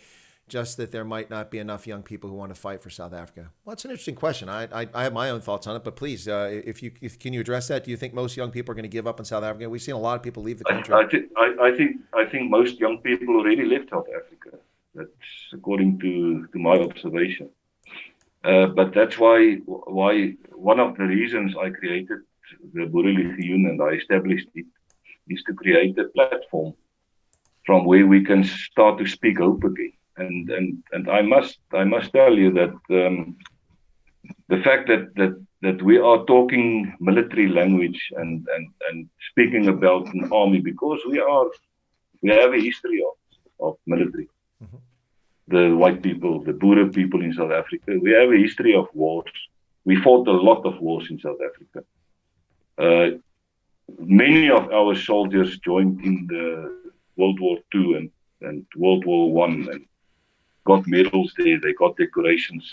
just that there might not be enough young people who want to fight for South Africa? Well, that's an interesting question. I have my own thoughts on it, but please, can you address that? Do you think most young people are going to give up on South Africa? We've seen a lot of people leave the country. I think most young people already left South Africa. That's according to my observation. But that's why one of the reasons I created the Boerlegioen and I established it is to create a platform from where we can start to speak hope again. And I must tell you that the fact that we are talking military language and speaking about an army, because we have a history of military. Mm-hmm. The white people, the Boer people in South Africa, we have a history of wars. We fought a lot of wars in South Africa. Many of our soldiers joined in the World War II and World War I and got medals there. They got decorations.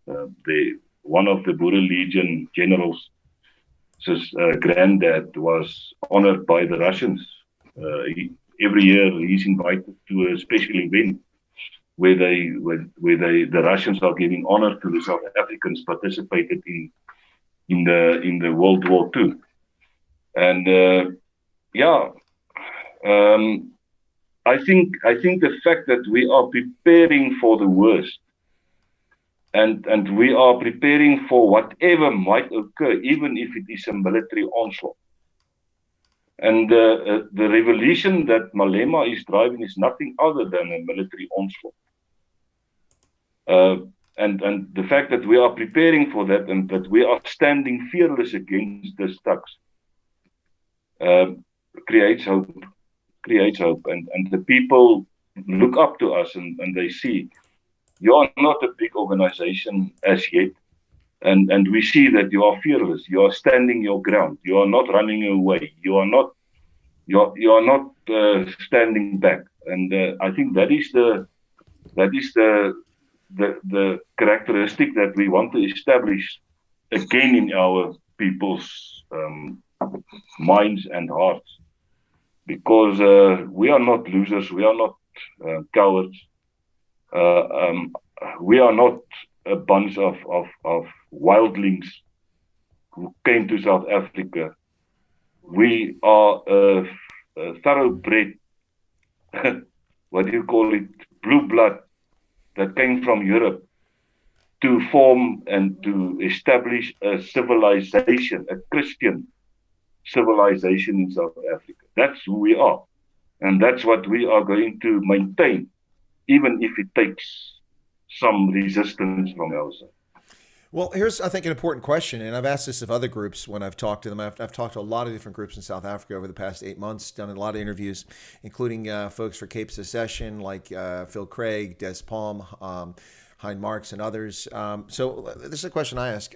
One of the Boerlegioen generals, his granddad, was honored by the Russians. Every year he's invited to a special event where the Russians are giving honor to the South Africans participated in the World War II. And I think the fact that we are preparing for the worst and we are preparing for whatever might occur, even if it is a military onslaught. And the revolution that Malema is driving is nothing other than a military onslaught. And the fact that we are preparing for that and that we are standing fearless against the thugs creates hope. And the people look up to us and they see you are not a big organization as yet. And we see that you are fearless. You are standing your ground. You are not running away. You are not standing back. And I think that is the characteristic that we want to establish again in our people's minds and hearts. Because we are not losers. We are not cowards. We are not a bunch of wildlings who came to South Africa. We are a thoroughbred, what do you call it, blue blood that came from Europe to form and to establish a civilization, a Christian civilization in South Africa. That's who we are. And that's what we are going to maintain, even if it takes some resistance from our side. Well, here's, I think, an important question, and I've asked this of other groups when I've talked to them. I've talked to a lot of different groups in South Africa over the past 8 months, done a lot of interviews, including folks for Cape Secession, like Phil Craig, Des Palm, Hein Marks, and others. So this is a question I ask.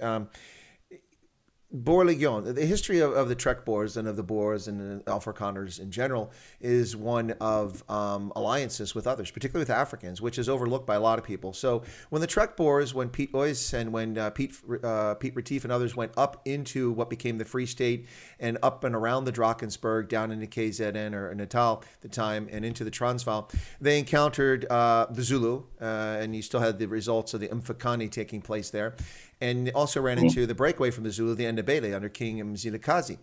Boerlegioen, the history of the Trek Boers and of the Boers and the Afrikaners in general is one of alliances with others, particularly with Africans, which is overlooked by a lot of people. So when the Trek Boers, when Piet Oys and when Piet Retief and others went up into what became the Free State and up and around the Drakensberg, down into KZN or Natal at the time, and into the Transvaal, they encountered the Zulu, and you still had the results of the Mfecane taking place there. and also ran into the breakaway from the Zulu, the Ndebele, under King Mzilikazi.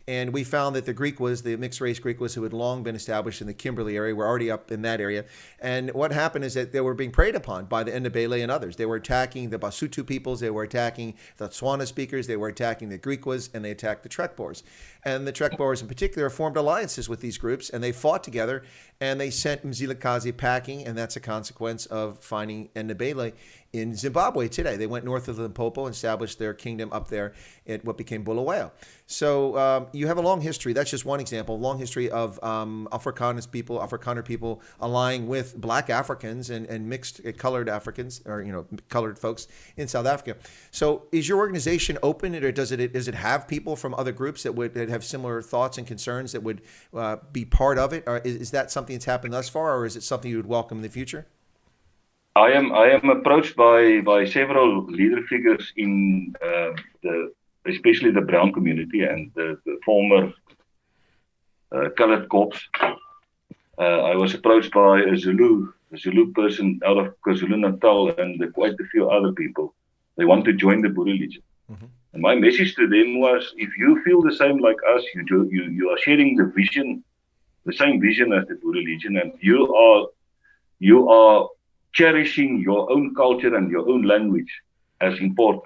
And we found that the mixed race Griquas who had long been established in the Kimberley area were already up in that area. And what happened is that they were being preyed upon by the Ndebele and others. They were attacking the Basutu peoples, they were attacking the Tswana speakers, they were attacking the Griquas, and they attacked the Trek Boers. And the Trek Boers in particular formed alliances with these groups, and they fought together, and they sent Mzilikazi packing, and that's a consequence of finding Ndebele in Zimbabwe today. They went north of the Limpopo and established their kingdom up there at what became Bulawayo. So you have a long history. That's just one example. A long history of Afrikaner people allying with Black Africans and mixed colored Africans, or colored folks in South Africa. So is your organization open, or does it have people from other groups that have similar thoughts and concerns that would be part of it? Or is that something that's happened thus far, or is it something you would welcome in the future? I am approached by several leader figures in especially the brown community and the former colored corps. I was approached by a Zulu person out of KwaZulu-Natal and quite a few other people. They want to join the Boerlegioen. Mm-hmm. And my message to them was, if you feel the same like us, you are sharing the same vision as the Boerlegioen, and you are cherishing your own culture and your own language as important,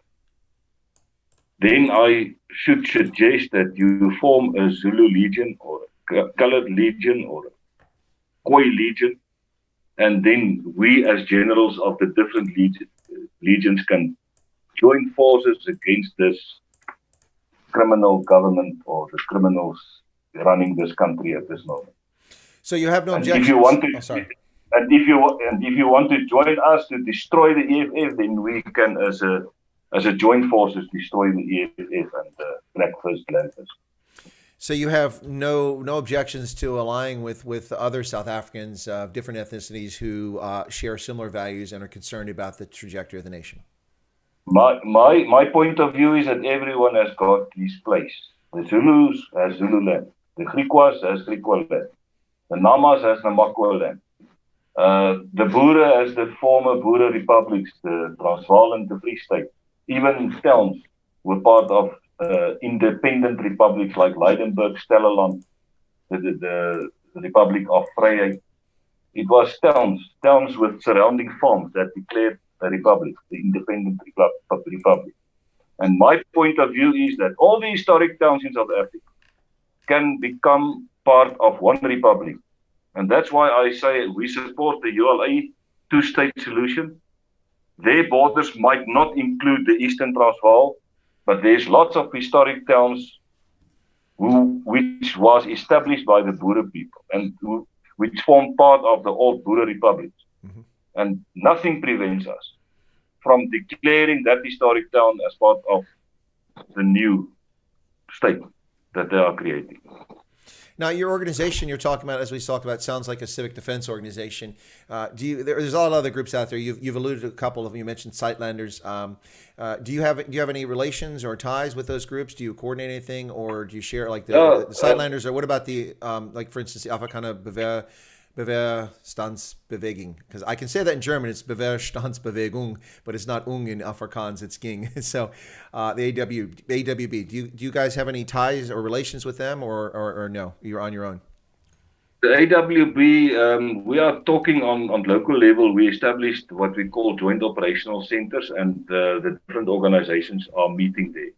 then I should suggest that you form a Zulu Legion or a Colored Legion or a Khoi Legion, and then we as generals of the different legions can join forces against this criminal government or the criminals running this country at this moment. So you have no objections? If you want to, And if you want to join us to destroy the EFF, then we can, as a joint forces, destroy the EFF and the Black First Lands. So you have no objections to allying with other South Africans of different ethnicities who share similar values and are concerned about the trajectory of the nation? My point of view is that everyone has got his place. The Zulus has Zululand, the Griquas has Griqualand, the Namas has Namakwa land. The Boere as the former Boere republics, the Transvaal and the Free State, even towns were part of independent republics like Lydenburg, Stellenland, the Republic of Vryheid. It was towns with surrounding farms that declared a republic, the independent republic. And my point of view is that all the historic towns in South Africa can become part of one republic. And that's why I say we support the ULA two-state solution. Their borders might not include the Eastern Transvaal, but there's lots of historic towns which was established by the Boere people and which form part of the old Boere republics. Mm-hmm. And nothing prevents us from declaring that historic town as part of the new state that they are creating. Now, your organization you're talking about, as we talked about, sounds like a civic defense organization. There's a lot of other groups out there. You've alluded to a couple of them. You mentioned Sightlanders. Do you have any relations or ties with those groups? Do you coordinate anything, or do you share the Sightlanders? Or what about the for instance, the Afrikaner Beweerstandsbeweging? Because I can say that in German, it's Beweerstandsbewegung, but it's not in Afrikaans, it's ging. So the AWB. Do you guys have any ties or relations with them, or no? You're on your own. The AWB, we are talking on local level. We established what we call joint operational centers, and the different organizations are meeting there.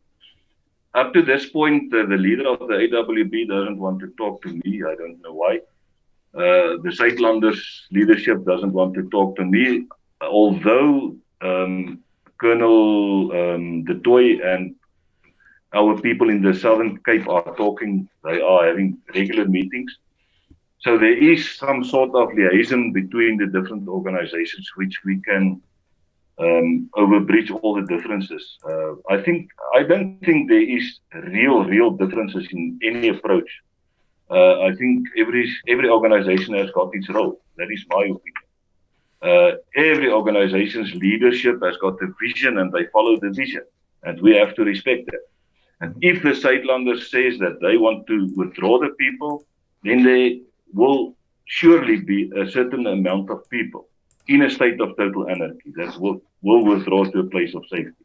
Up to this point, the leader of the AWB doesn't want to talk to me. I don't know why. The Sightlanders leadership doesn't want to talk to me, although Colonel De Tooy and our people in the Southern Cape are talking. They are having regular meetings. So there is some sort of liaison between the different organizations, which we can overbridge all the differences. I don't think there is real differences in any approach. I think every organization has got its role. That is my opinion. Every organization's leadership has got a vision, and they follow the vision, and we have to respect that. And if the Sightlanders says that they want to withdraw the people, then there will surely be a certain amount of people in a state of total anarchy that will withdraw to a place of safety.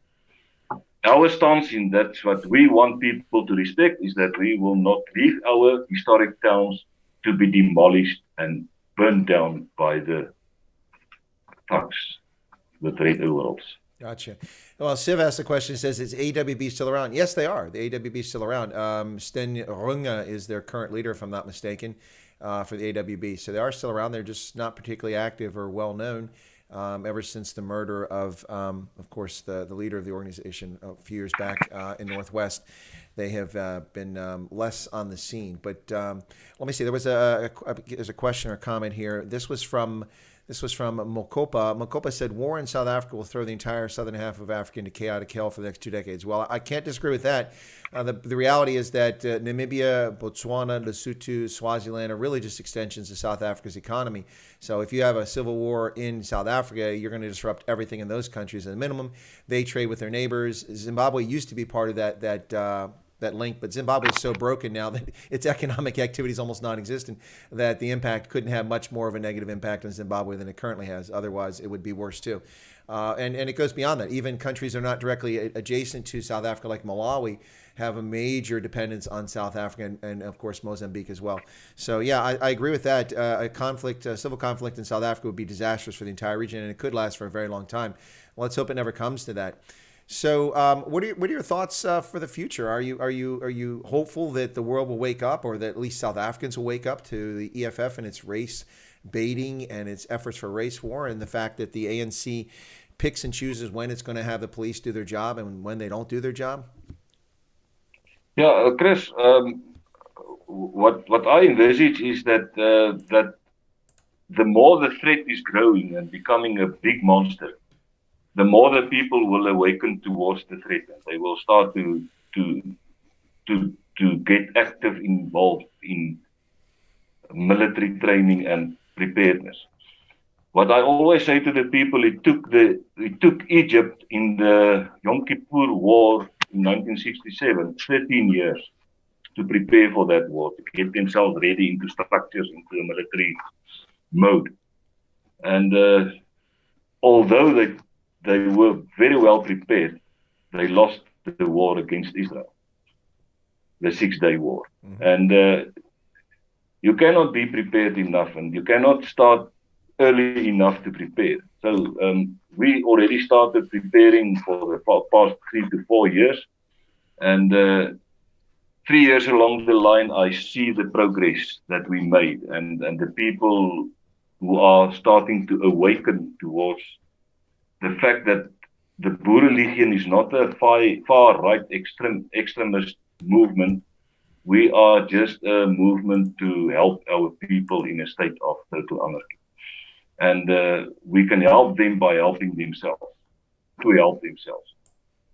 our stance in that's what we want people to respect is that we will not leave our historic towns to be demolished and burned down by the thugs with red overalls. Gotcha. Well, Siv asked the question. Says, "Is AWB still around?" Yes, they are. The AWB is still around. Sten Runge is their current leader, if I'm not mistaken, for the AWB. So they are still around. They're just not particularly active or well known. Ever since the murder of course, the leader of the organization a few years back in Northwest, they have been less on the scene. But let me see. There was there's a question or comment here. This was from Mokopa. Mokopa said, "War in South Africa will throw the entire southern half of Africa into chaotic hell for the next 2 decades." Well, I can't disagree with that. The reality is that Namibia, Botswana, Lesotho, Swaziland are really just extensions of South Africa's economy. So if you have a civil war in South Africa, you're going to disrupt everything in those countries at a minimum. They trade with their neighbors. Zimbabwe used to be part of that link, but Zimbabwe is so broken now that its economic activity is almost non-existent, that the impact couldn't have much more of a negative impact on Zimbabwe than it currently has. Otherwise, it would be worse too. And it goes beyond that. Even countries that are not directly adjacent to South Africa, like Malawi, have a major dependence on South Africa and of course, Mozambique as well. So, yeah, I agree with that. A civil conflict in South Africa would be disastrous for the entire region, and it could last for a very long time. Let's hope it never comes to that. So, what are your thoughts for the future? Are you hopeful that the world will wake up, or that at least South Africans will wake up to the EFF and its race baiting and its efforts for race war, and the fact that the ANC picks and chooses when it's going to have the police do their job and when they don't do their job? Yeah, Chris. What I envisage is that the more the threat is growing and becoming a big monster, the more the people will awaken towards the threat, and they will start to get active involved in military training and preparedness. What I always say to the people, it took Egypt in the Yom Kippur War in 1967 13 years to prepare for that war, to get themselves ready into structures, into a military mode. And although they were very well prepared, they lost the war against Israel, the 6-day war. Mm-hmm. And you cannot be prepared enough, and you cannot start early enough to prepare. So we already started preparing for the past 3 to 4 years. And 3 years along the line, I see the progress that we made, and the people who are starting to awaken towards the fact that the Boerlegioen is not a far-right extremist movement. We are just a movement to help our people in a state of total anarchy. And we can help them by helping themselves, to help themselves.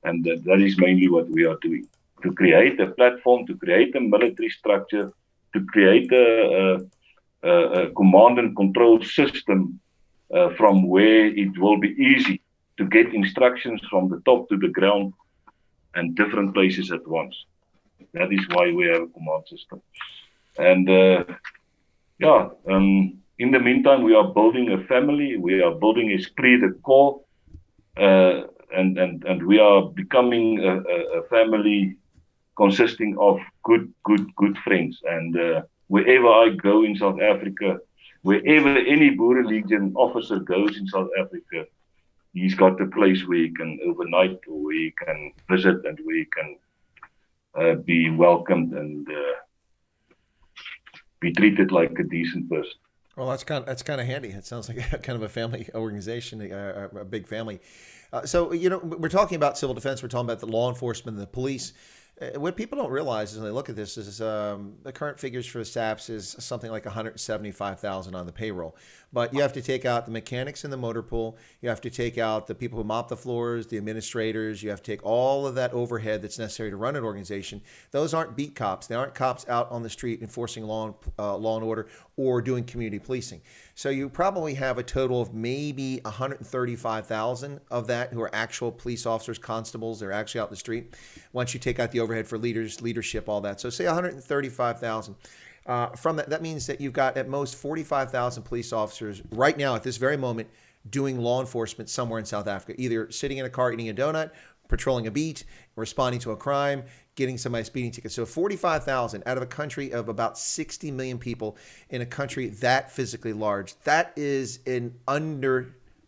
And that is mainly what we are doing, to create a platform, to create a military structure, to create a command and control system from where it will be easy to get instructions from the top to the ground and different places at once. That is why we have a command system. And in the meantime, we are building a family. We are building esprit de corps, and we are becoming a family consisting of good friends. And wherever I go in South Africa, wherever any Boerlegioen officer goes in South Africa, he's got a place where he can overnight, or where he can visit, and where he can be welcomed and be treated like a decent person. Well, that's kind of handy. It sounds like kind of a family organization, a big family. So, we're talking about civil defense. We're talking about the law enforcement and the police. What people don't realize as they look at this is the current figures for the SAPs is something like 175,000 on the payroll. But you have to take out the mechanics in the motor pool. You have to take out the people who mop the floors, the administrators. You have to take all of that overhead that's necessary to run an organization. Those aren't beat cops. They aren't cops out on the street enforcing law and order or doing community policing. So you probably have a total of maybe 135,000 of that who are actual police officers, constables. They're actually out in the street. Once you take out the overhead for leadership, all that. So say 135,000. From that means that you've got at most 45,000 police officers right now at this very moment doing law enforcement somewhere in South Africa, either sitting in a car eating a donut patrolling a beat, responding to a crime, getting somebody speeding tickets. So 45,000 out of a country of about 60 million people in a country that physically large. That is an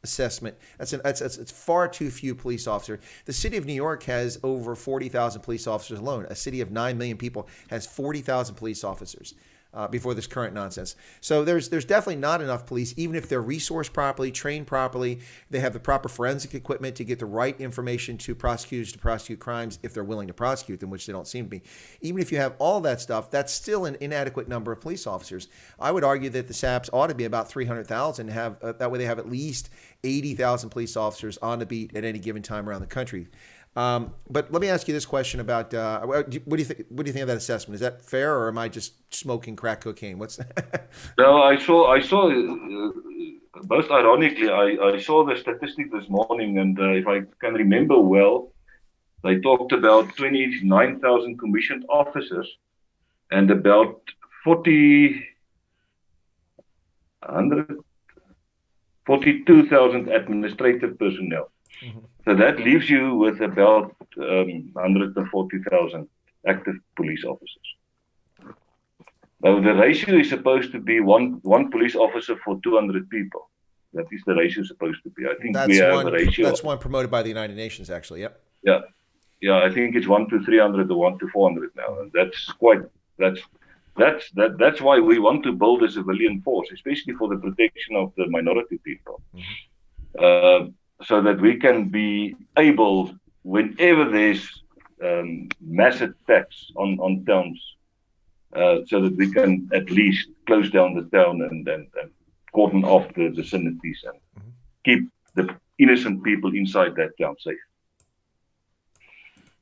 assessment. It's far too few police officers. The city of New York has over 40,000 police officers alone. A city of 9 million people has 40,000 police officers before this current nonsense. So there's definitely not enough police, even if they're resourced properly, trained properly, they have the proper forensic equipment to get the right information to prosecutors to prosecute crimes if they're willing to prosecute them, which they don't seem to be. Even if you have all that stuff, that's still an inadequate number of police officers. I would argue that the SAPs ought to be about 300,000. That way they have at least 80,000 police officers on the beat at any given time around the country. But let me ask you this question about what do you think? What do you think of that assessment? Is that fair, or am I just smoking crack cocaine? What's No, I saw. Most ironically, I saw the statistic this morning, and if I can remember well, they talked about 29,000 commissioned officers and about 42,000 administrative personnel. Mm-hmm. So that leaves you with about 140,000 active police officers. Now the ratio is supposed to be one police officer for 200 people. That is the ratio supposed to be. I think we have a ratio. That's one promoted by the United Nations, actually. Yep. Yeah. I think it's 1 to 300 or 1 to 400 now, and that's why we want to build a civilian force, especially for the protection of the minority people. Mm-hmm. So that we can be able, whenever there's mass attacks on towns, so that we can at least close down the town and cordon off the vicinities and keep the innocent people inside that town safe.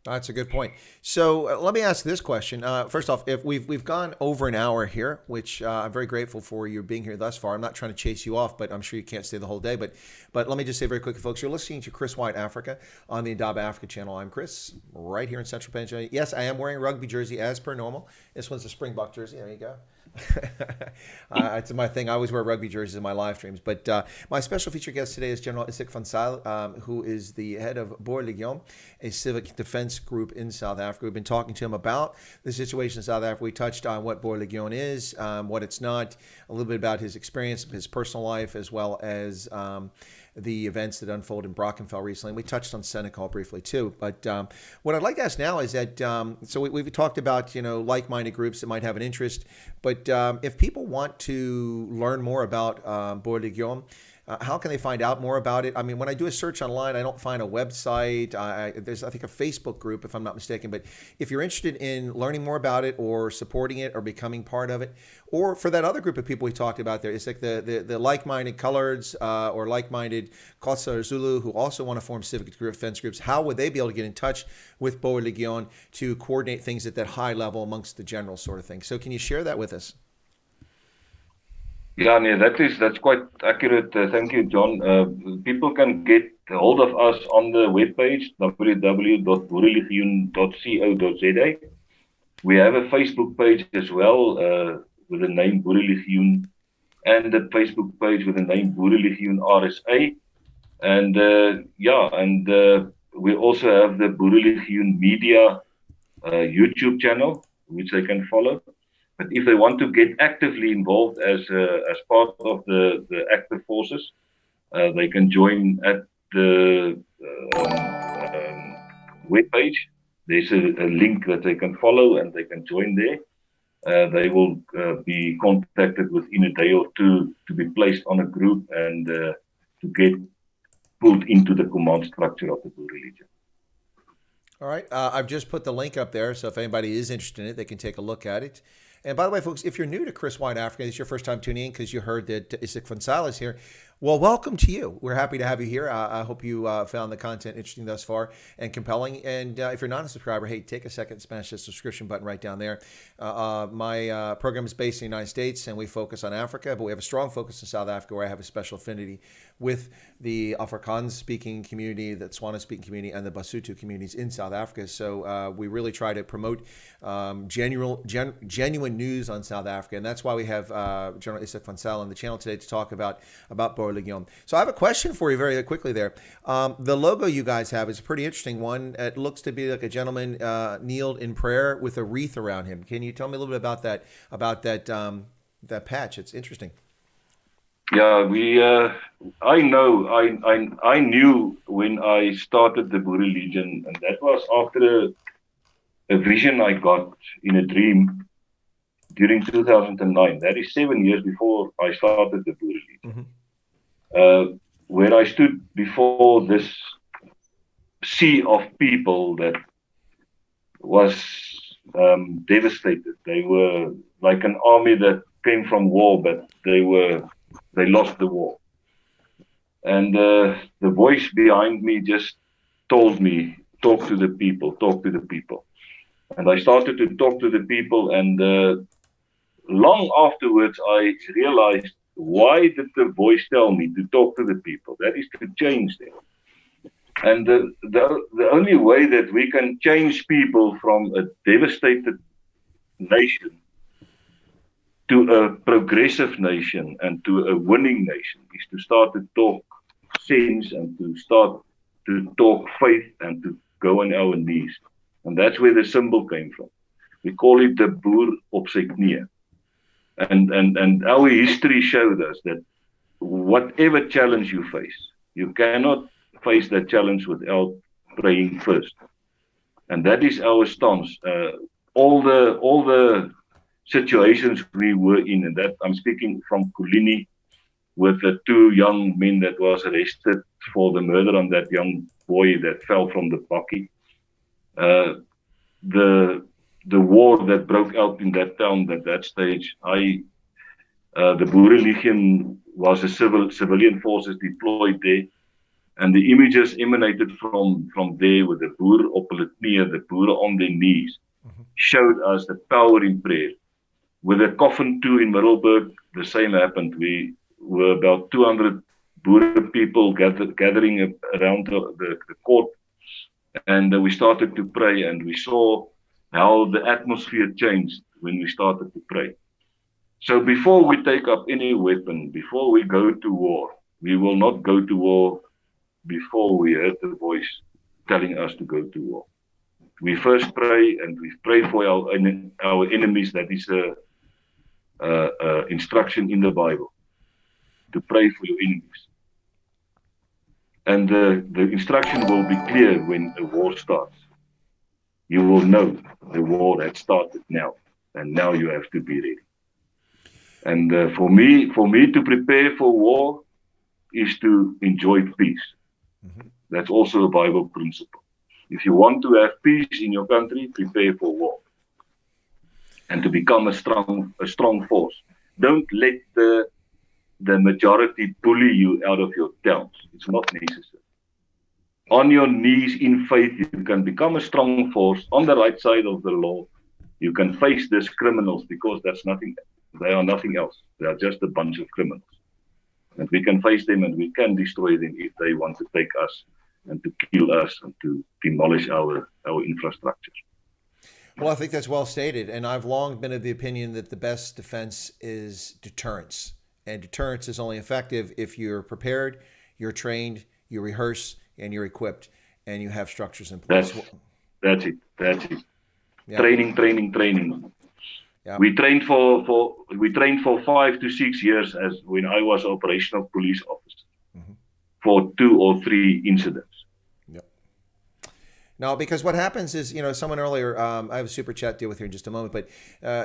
That's a good point. So let me ask this question. First off, if we've gone over an hour here, which I'm very grateful for you being here thus far. I'm not trying to chase you off, but I'm sure you can't stay the whole day. But let me just say very quickly, folks, you're listening to Chris White Africa on the Indaba Africa channel. I'm Chris, right here in Central Pennsylvania. Yes, I am wearing a rugby jersey as per normal. This one's a Springbok jersey. There you go. It's my thing. I always wear rugby jerseys in my live streams. But my special featured guest today is General Izak van Zyl, who is the head of Boerlegioen, a civic defense group in South Africa. We've been talking to him about the situation in South Africa. We touched on what Boerlegioen is, what it's not, a little bit about his experience, his personal life, as well as the events that unfolded in Brackenfell recently. We touched on Senegal briefly too. But what I'd like to ask now is that, so we've talked about, like-minded groups that might have an interest, but if people want to learn more about Boerlegioen, how can they find out more about it? I mean, when I do a search online, I don't find a website. There's, I think, a Facebook group, if I'm not mistaken. But if you're interested in learning more about it or supporting it or becoming part of it, or for that other group of people we talked about there, it's like the like-minded coloreds or like-minded Xhosa or Zulu who also want to form civic defense groups, how would they be able to get in touch with Boerlegioen to coordinate things at that high level amongst the general sort of thing? So can you share that with us? Yeah, that's quite accurate. Thank you, John. People can get hold of us on the webpage www.boerlegioen.co.za. We have a Facebook page as well with the name Boerlegioen, and a Facebook page with the name Boerlegioen RSA. And we also have the Boerlegioen Media YouTube channel, which they can follow. But if they want to get actively involved as part of the active forces, they can join at the webpage. There's a link that they can follow and they can join there. They will be contacted within a day or two to be placed on a group and to get pulled into the command structure of the Boerlegioen. All right. I've just put the link up there, so if anybody is interested in it, they can take a look at it. And by the way, folks, if you're new to Chris White Africa, this is your first time tuning in because you heard that Izak van Zyl is here. Well, welcome to you. We're happy to have you here. I hope you found the content interesting thus far and compelling. And if you're not a subscriber, hey, take a second, smash the subscription button right down there. My program is based in the United States, and we focus on Africa, but we have a strong focus in South Africa, where I have a special affinity with the Afrikaans-speaking community, the Tswana-speaking community, and the Basotho communities in South Africa. So we really try to promote genuine news on South Africa, and that's why we have General Izak van Zyl on the channel today to talk about Boerlegioen. So I have a question for you very quickly there. The logo you guys have is a pretty interesting one. It looks to be like a gentleman kneeled in prayer with a wreath around him. Can you tell me a little bit about that patch? It's interesting. Yeah, I know, I knew when I started the Boerlegioen, and that was after a vision I got in a dream during 2009. That is 7 years before I started the Boerlegioen. Where I stood before this sea of people that was devastated. They were like an army that came from war, but they lost the war. And the voice behind me just told me, talk to the people, talk to the people. And I started to talk to the people, and long afterwards, I realized, why did the voice tell me to talk to the people? That is to change them. And the only way that we can change people from a devastated nation to a progressive nation and to a winning nation is to start to talk sense and to start to talk faith and to go on our knees. And that's where the symbol came from. We call it the boer op sy knieë. And our history showed us that whatever challenge you face, you cannot face that challenge without praying first. And that is our stance. All the situations we were in, and that I'm speaking from Kulini, with the two young men that was arrested for the murder on that young boy that fell from the bakkie. The war that broke out in that town at that stage, the Boerlegioen was a civilian forces deployed there, and the images emanated from there with the boer op hulle knieë, the boer on their knees, showed us the power in prayer. With the coffin too in Middelburg, the same happened. We were about 200 Boer people gathering around the court, and we started to pray, and we saw how the atmosphere changed when we started to pray. So before we take up any weapon, before we go to war, we will not go to war before we heard the voice telling us to go to war. We first pray, and we pray for our enemies. That is instruction in the Bible, to pray for your enemies. And the instruction will be clear when a war starts. You will know the war had started now, and now you have to be ready. And for me to prepare for war is to enjoy peace. That's also a Bible principle. If you want to have peace in your country, prepare for war, and to become a strong force. Don't let the majority bully you out of your towns. It's not necessary. On your knees in faith, you can become a strong force on the right side of the law. You can face these criminals, because that's nothing. They are nothing else. They are just a bunch of criminals. And we can face them, and we can destroy them if they want to take us and to kill us and to demolish our infrastructure. Well, I think that's well stated. And I've long been of the opinion that the best defense is deterrence. And deterrence is only effective if you're prepared, you're trained, you rehearse, and you're equipped, and you have structures in place. That's it. Yeah. Training. Yeah. We trained for 5 to 6 years as when I was operational police officer for 2 or 3 incidents. No, because what happens is, someone earlier, I have a super chat deal with here in just a moment, but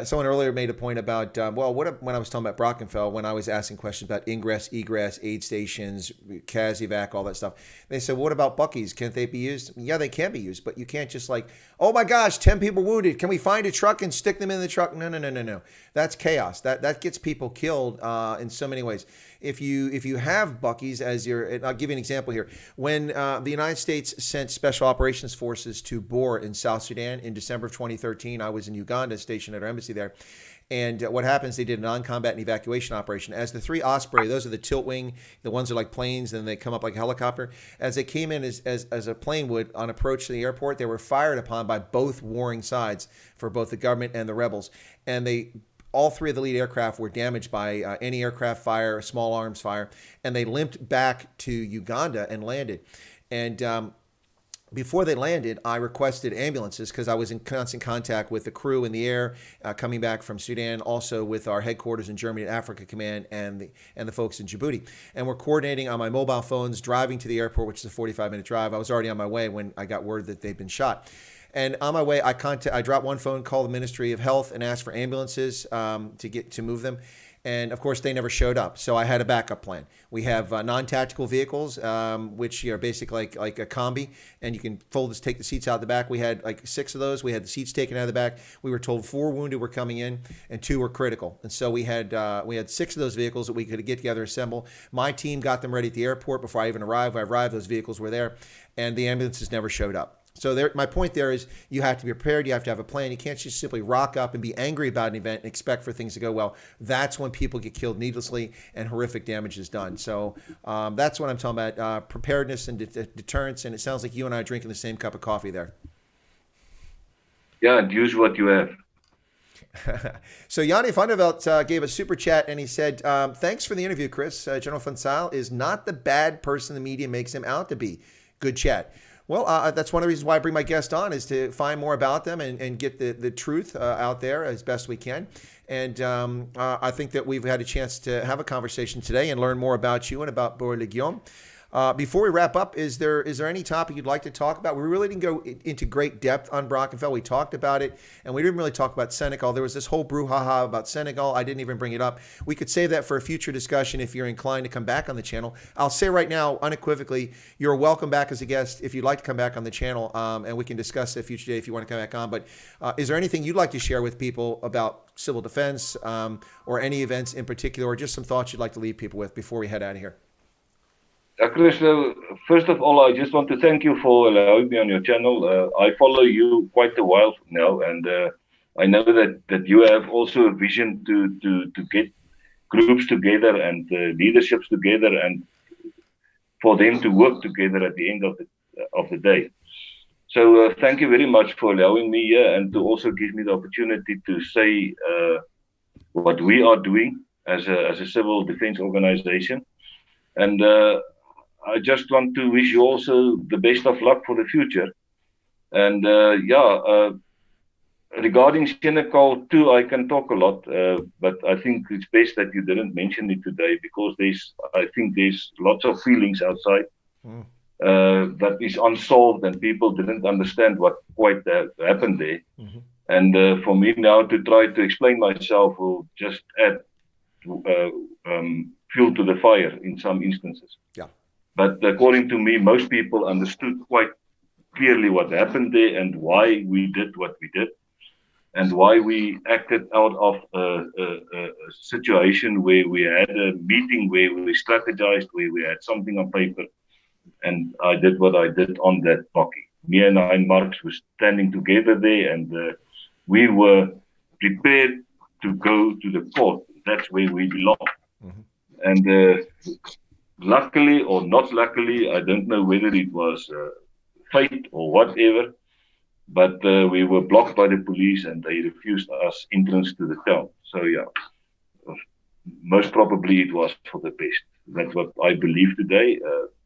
someone earlier made a point about, when I was talking about Brackenfell, when I was asking questions about ingress, egress, aid stations, CAS-evac, all that stuff, they said, what about buckies? Can't they be used? Yeah, they can be used, but you can't just oh my gosh, 10 people wounded. Can we find a truck and stick them in the truck? No. That's chaos. That gets people killed in so many ways. If you have buckies as I'll give you an example here. When the United States sent special operations forces to Boer in South Sudan in December of 2013, I was in Uganda, stationed at our embassy there. And what happens, they did a non-combat and evacuation operation. As the 3 Osprey, those are the tilt wing, the ones that are like planes, and they come up like a helicopter. As they came in as a plane would on approach to the airport, they were fired upon by both warring sides for both the government and the rebels. And they all three of the lead aircraft were damaged by anti-aircraft fire, small arms fire, and they limped back to Uganda and landed. And before they landed, I requested ambulances because I was in constant contact with the crew in the air coming back from Sudan, also with our headquarters in Germany at Africa Command and the folks in Djibouti. And we're coordinating on my mobile phones, driving to the airport, which is a 45-minute drive. I was already on my way when I got word that they'd been shot. And on my way, I dropped one phone, called the Ministry of Health, and asked for ambulances to move them. And of course, they never showed up. So I had a backup plan. We have non-tactical vehicles, which are basically like a combi, and you can take the seats out the back. We had like 6 of those. We had the seats taken out of the back. We were told 4 wounded were coming in, and 2 were critical. And so we had 6 of those vehicles that we could get together and assemble. My team got them ready at the airport before I even arrived. When I arrived, those vehicles were there, and the ambulances never showed up. So my point there is you have to be prepared. You have to have a plan. You can't just simply rock up and be angry about an event and expect for things to go well. That's when people get killed needlessly and horrific damage is done. So that's what I'm talking about, preparedness and deterrence. And it sounds like you and I are drinking the same cup of coffee there. Yeah, and use what you have. So Yanni Vandeveld gave a super chat and he said, thanks for the interview, Chris. General van Zyl is not the bad person the media makes him out to be. Good chat. Well, that's one of the reasons why I bring my guest on, is to find more about them and get the truth out there as best we can. And I think that we've had a chance to have a conversation today and learn more about you and about Boerlegioen. Before we wrap up, is there any topic you'd like to talk about? We really didn't go into great depth on Brackenfell. We talked about it, and we didn't really talk about Senegal. There was this whole brouhaha about Senegal. I didn't even bring it up. We could save that for a future discussion if you're inclined to come back on the channel. I'll say right now, unequivocally, you're welcome back as a guest if you'd like to come back on the channel, and we can discuss it future day if you want to come back on. But is there anything you'd like to share with people about civil defense or any events in particular, or just some thoughts you'd like to leave people with before we head out of here? Chris, first of all, I just want to thank you for allowing me on your channel. I follow you quite a while now, and I know that you have also a vision to get groups together and leaderships together, and for them to work together at the end of the day. So thank you very much for allowing me here, and to also give me the opportunity to say what we are doing as a civil defense organization. And I just want to wish you also the best of luck for the future. And regarding Senegal too, I can talk a lot, but I think it's best that you didn't mention it today, because I think there's lots of feelings outside that is unsolved, and people didn't understand what quite happened there. Mm-hmm. And for me now to try to explain myself will just add fuel to the fire in some instances. Yeah. But according to me, most people understood quite clearly what happened there and why we did what we did, and why we acted out of a situation where we had a meeting, where we strategized, where we had something on paper, and I did what I did on that bakkie. Me and 9 marks were standing together there, and we were prepared to go to the court. That's where we belong. Mm-hmm. And luckily or not luckily, I don't know whether it was fate or whatever, but we were blocked by the police and they refused us entrance to the town. So yeah, most probably it was for the best. That's what I believe today.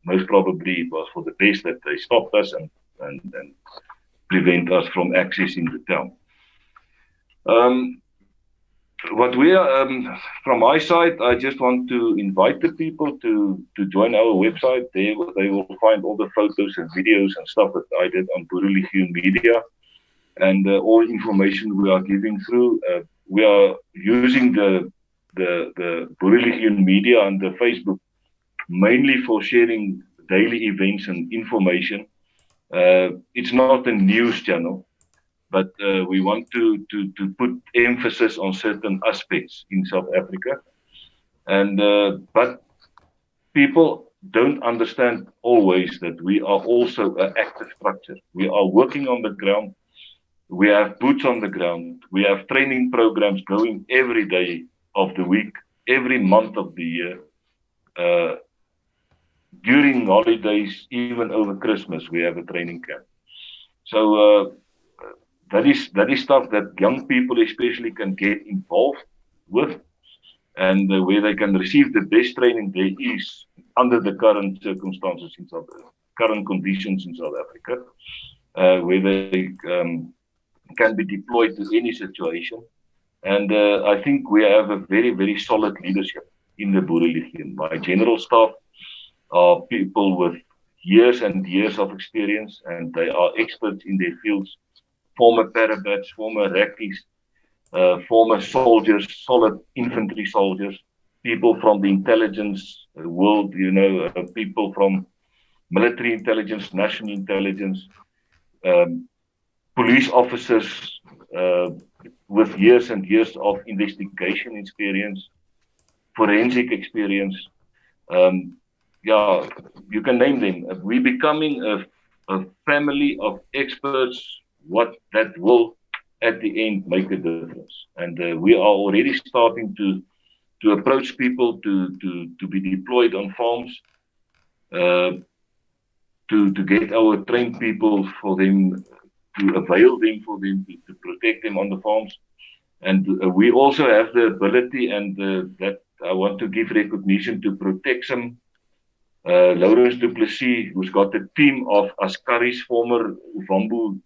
Most probably it was for the best that they stopped us and prevent us from accessing the town. What we are, from my side, I just want to invite the people to join our website. They will find all the photos and videos and stuff that I did on Boerlegioen Media, and all information we are giving through. We are using the Boerlegioen Media on the Facebook mainly for sharing daily events and information. It's not a news channel, but we want to put emphasis on certain aspects in South Africa. And but people don't understand always that we are also an active structure. We are working on the ground. We have boots on the ground. We have training programs going every day of the week, every month of the year. During holidays, even over Christmas, we have a training camp. So that is stuff that young people especially can get involved with, and where they can receive the best training there is under the current circumstances in current conditions in South Africa, where they can be deployed to any situation. And I think we have a very, very solid leadership in the Boerlegioen. My general staff are people with years and years of experience, and they are experts in their fields, former parabats, former reckies, former soldiers, solid infantry soldiers, people from the intelligence world, people from military intelligence, national intelligence, police officers with years and years of investigation experience, forensic experience. Yeah, you can name them. We're becoming a family of experts, what that will at the end make a difference. And we are already starting to approach people to be deployed on farms, to get our trained people for them, to avail them for them, to protect them on the farms. And we also have the ability, and that I want to give recognition to protect some Lawrence du Plessis, who's got a team of Askaris, former Uvambu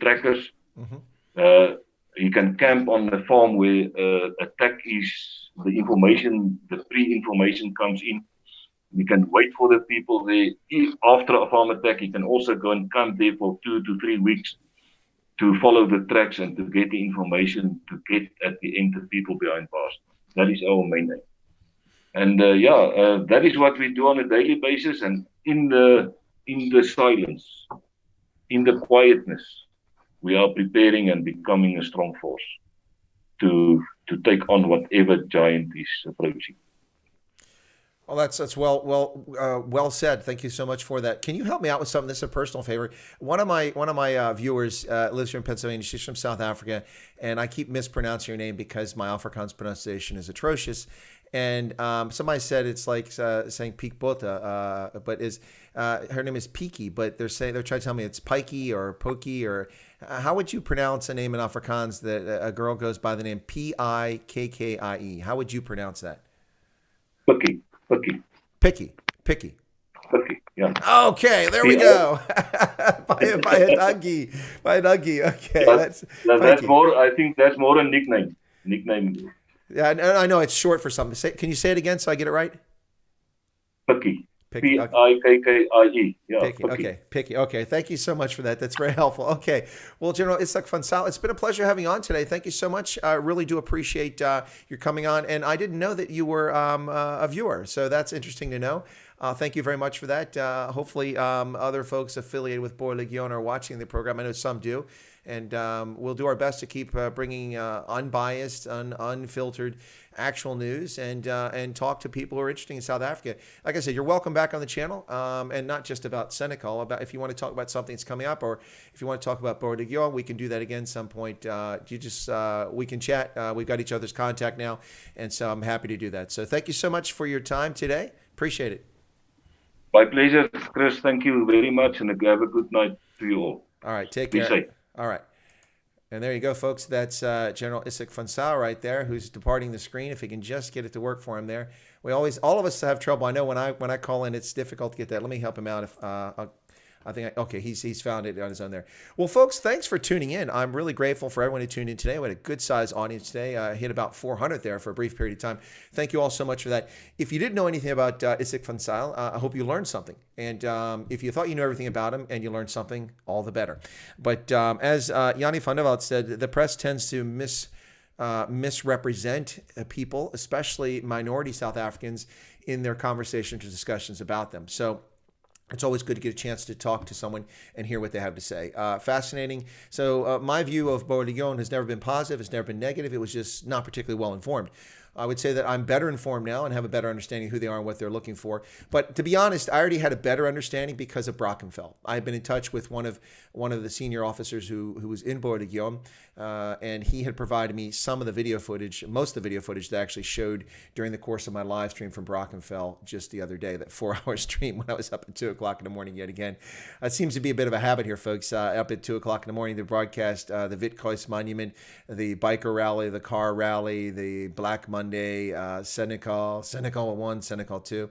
trackers. Mm-hmm. He can camp on the farm where attack is, the pre-information comes in. We can wait for the people there. After a farm attack, he can also go and camp there for 2 to 3 weeks to follow the tracks and to get the information to get at the end the people behind bars. That is our main aim. And that is what we do on a daily basis. And in the silence, in the quietness, we are preparing and becoming a strong force to take on whatever giant is approaching. Well, that's well said. Thank you so much for that. Can you help me out with something? This is a personal favor. One of my viewers lives here in Pennsylvania. She's from South Africa, and I keep mispronouncing her name because my Afrikaans pronunciation is atrocious. And somebody said it's like saying Peak Bota, but her name is Peaky, but they're trying to tell me it's Pikey or Pokey, or how would you pronounce a name in Afrikaans that a girl goes by the name Pikkie? How would you pronounce that? Picky. Picky. Picky, yeah. Okay, there we go. by a Dougie. Okay, yeah, that's more. I think that's more a nickname. Yeah, I know it's short for something. Can you say it again so I get it right? Picky. P-I-K-K-I-E. Yeah, Picky. Okay, Picky. Okay, thank you so much for that. That's very helpful. Okay, well, General Izak van Zyl, it's been a pleasure having you on today. Thank you so much. I really do appreciate your coming on, and I didn't know that you were a viewer, so that's interesting to know. Thank you very much for that. Hopefully, other folks affiliated with Boerlegioen are watching the program. I know some do. And we'll do our best to keep bringing unbiased, unfiltered, actual news and talk to people who are interested in South Africa. Like I said, you're welcome back on the channel, and not just about Senegal. About if you want to talk about something that's coming up, or if you want to talk about Boerlegioen, we can do that again some point. We can chat. We've got each other's contact now, and so I'm happy to do that. So thank you so much for your time today. Appreciate it. My pleasure, Chris. Thank you very much, and have a good night to you all. All right, take care. Be safe. All right. And there you go, folks. That's General Izak van Zyl right there, who's departing the screen. If he can just get it to work for him there. All of us have trouble. I know when I call in, it's difficult to get that. Let me help him out. Okay, he's found it on his own there. Well, folks, thanks for tuning in. I'm really grateful for everyone who tuned in today. We had a good-sized audience today. I hit about 400 there for a brief period of time. Thank you all so much for that. If you didn't know anything about Izak van Zyl, I hope you learned something. And if you thought you knew everything about him and you learned something, all the better. But as Yanni van der Walt said, the press tends to misrepresent people, especially minority South Africans, in their conversations or discussions about them. So it's always good to get a chance to talk to someone and hear what they have to say. Fascinating. So my view of Boerlegioen has never been positive. It's never been negative. It was just not particularly well informed. I would say that I'm better informed now and have a better understanding of who they are and what they're looking for. But to be honest, I already had a better understanding because of Brackenfell. I've been in touch with one of the senior officers who was in Boerlegioen, and he had provided me some of the video footage, most of the video footage that I actually showed during the course of my live stream from Brackenfell just the other day, that 4-hour stream when I was up at 2 o'clock in the morning yet again. It seems to be a bit of a habit here, folks. Up at 2 o'clock in the morning, they broadcast the Witkruis Monument, the biker rally, the car rally, the Black Monday, Senegal 1, Senegal 2.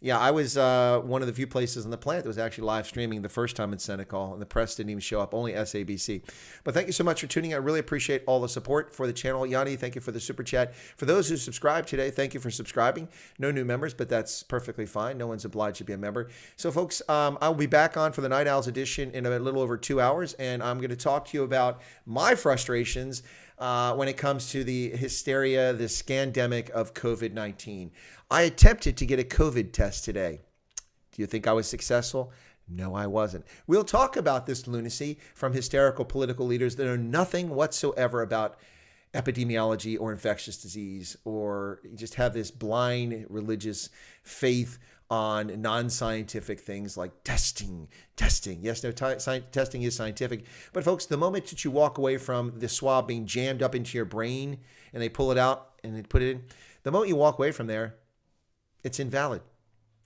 Yeah, I was one of the few places on the planet that was actually live streaming the first time in Senegal, and the press didn't even show up, only SABC. But thank you so much for tuning in. I really appreciate all the support for the channel. Yanni, thank you for the super chat. For those who subscribed today, thank you for subscribing. No new members, but that's perfectly fine. No one's obliged to be a member. So, folks, I'll be back on for the Night Owls edition in a little over 2 hours, and I'm going to talk to you about my frustrations when it comes to the hysteria, the scandemic of COVID-19. I attempted to get a COVID test today. Do you think I was successful? No, I wasn't. We'll talk about this lunacy from hysterical political leaders that know nothing whatsoever about epidemiology or infectious disease, or just have this blind religious faith on non-scientific things like testing. Yes, no, testing is scientific. But folks, the moment that you walk away from the swab being jammed up into your brain and they pull it out and they put it in, the moment you walk away from there, it's invalid.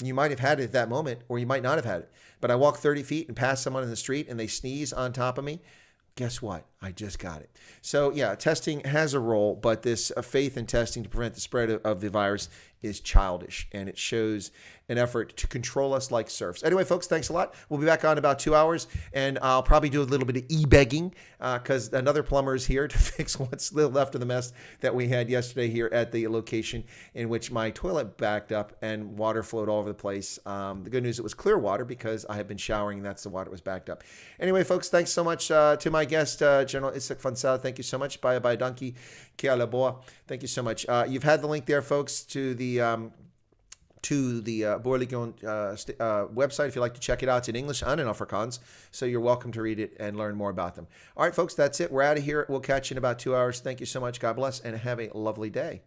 You might have had it at that moment, or you might not have had it. But I walk 30 feet and pass someone in the street and they sneeze on top of me. Guess what? I just got it. So yeah, testing has a role, but this faith in testing to prevent the spread of the virus is childish, and it shows an effort to control us like serfs. Anyway, folks, thanks a lot. We'll be back on in about 2 hours, and I'll probably do a little bit of e-begging because another plumber is here to fix what's left of the mess that we had yesterday here at the location in which my toilet backed up and water flowed all over the place. The good news, it was clear water because I had been showering, and that's the water that was backed up. Anyway, folks, thanks so much to my guest, General Izak Fansal. Thank you so much. Bye donkey. Kia la boa. Thank you so much. You've had the link there, folks, to the Boerlegioen website if you'd like to check it out. It's in English and in Afrikaans, so you're welcome to read it and learn more about them. All right, folks, that's it. We're out of here. We'll catch you in about 2 hours. Thank you so much. God bless, and have a lovely day.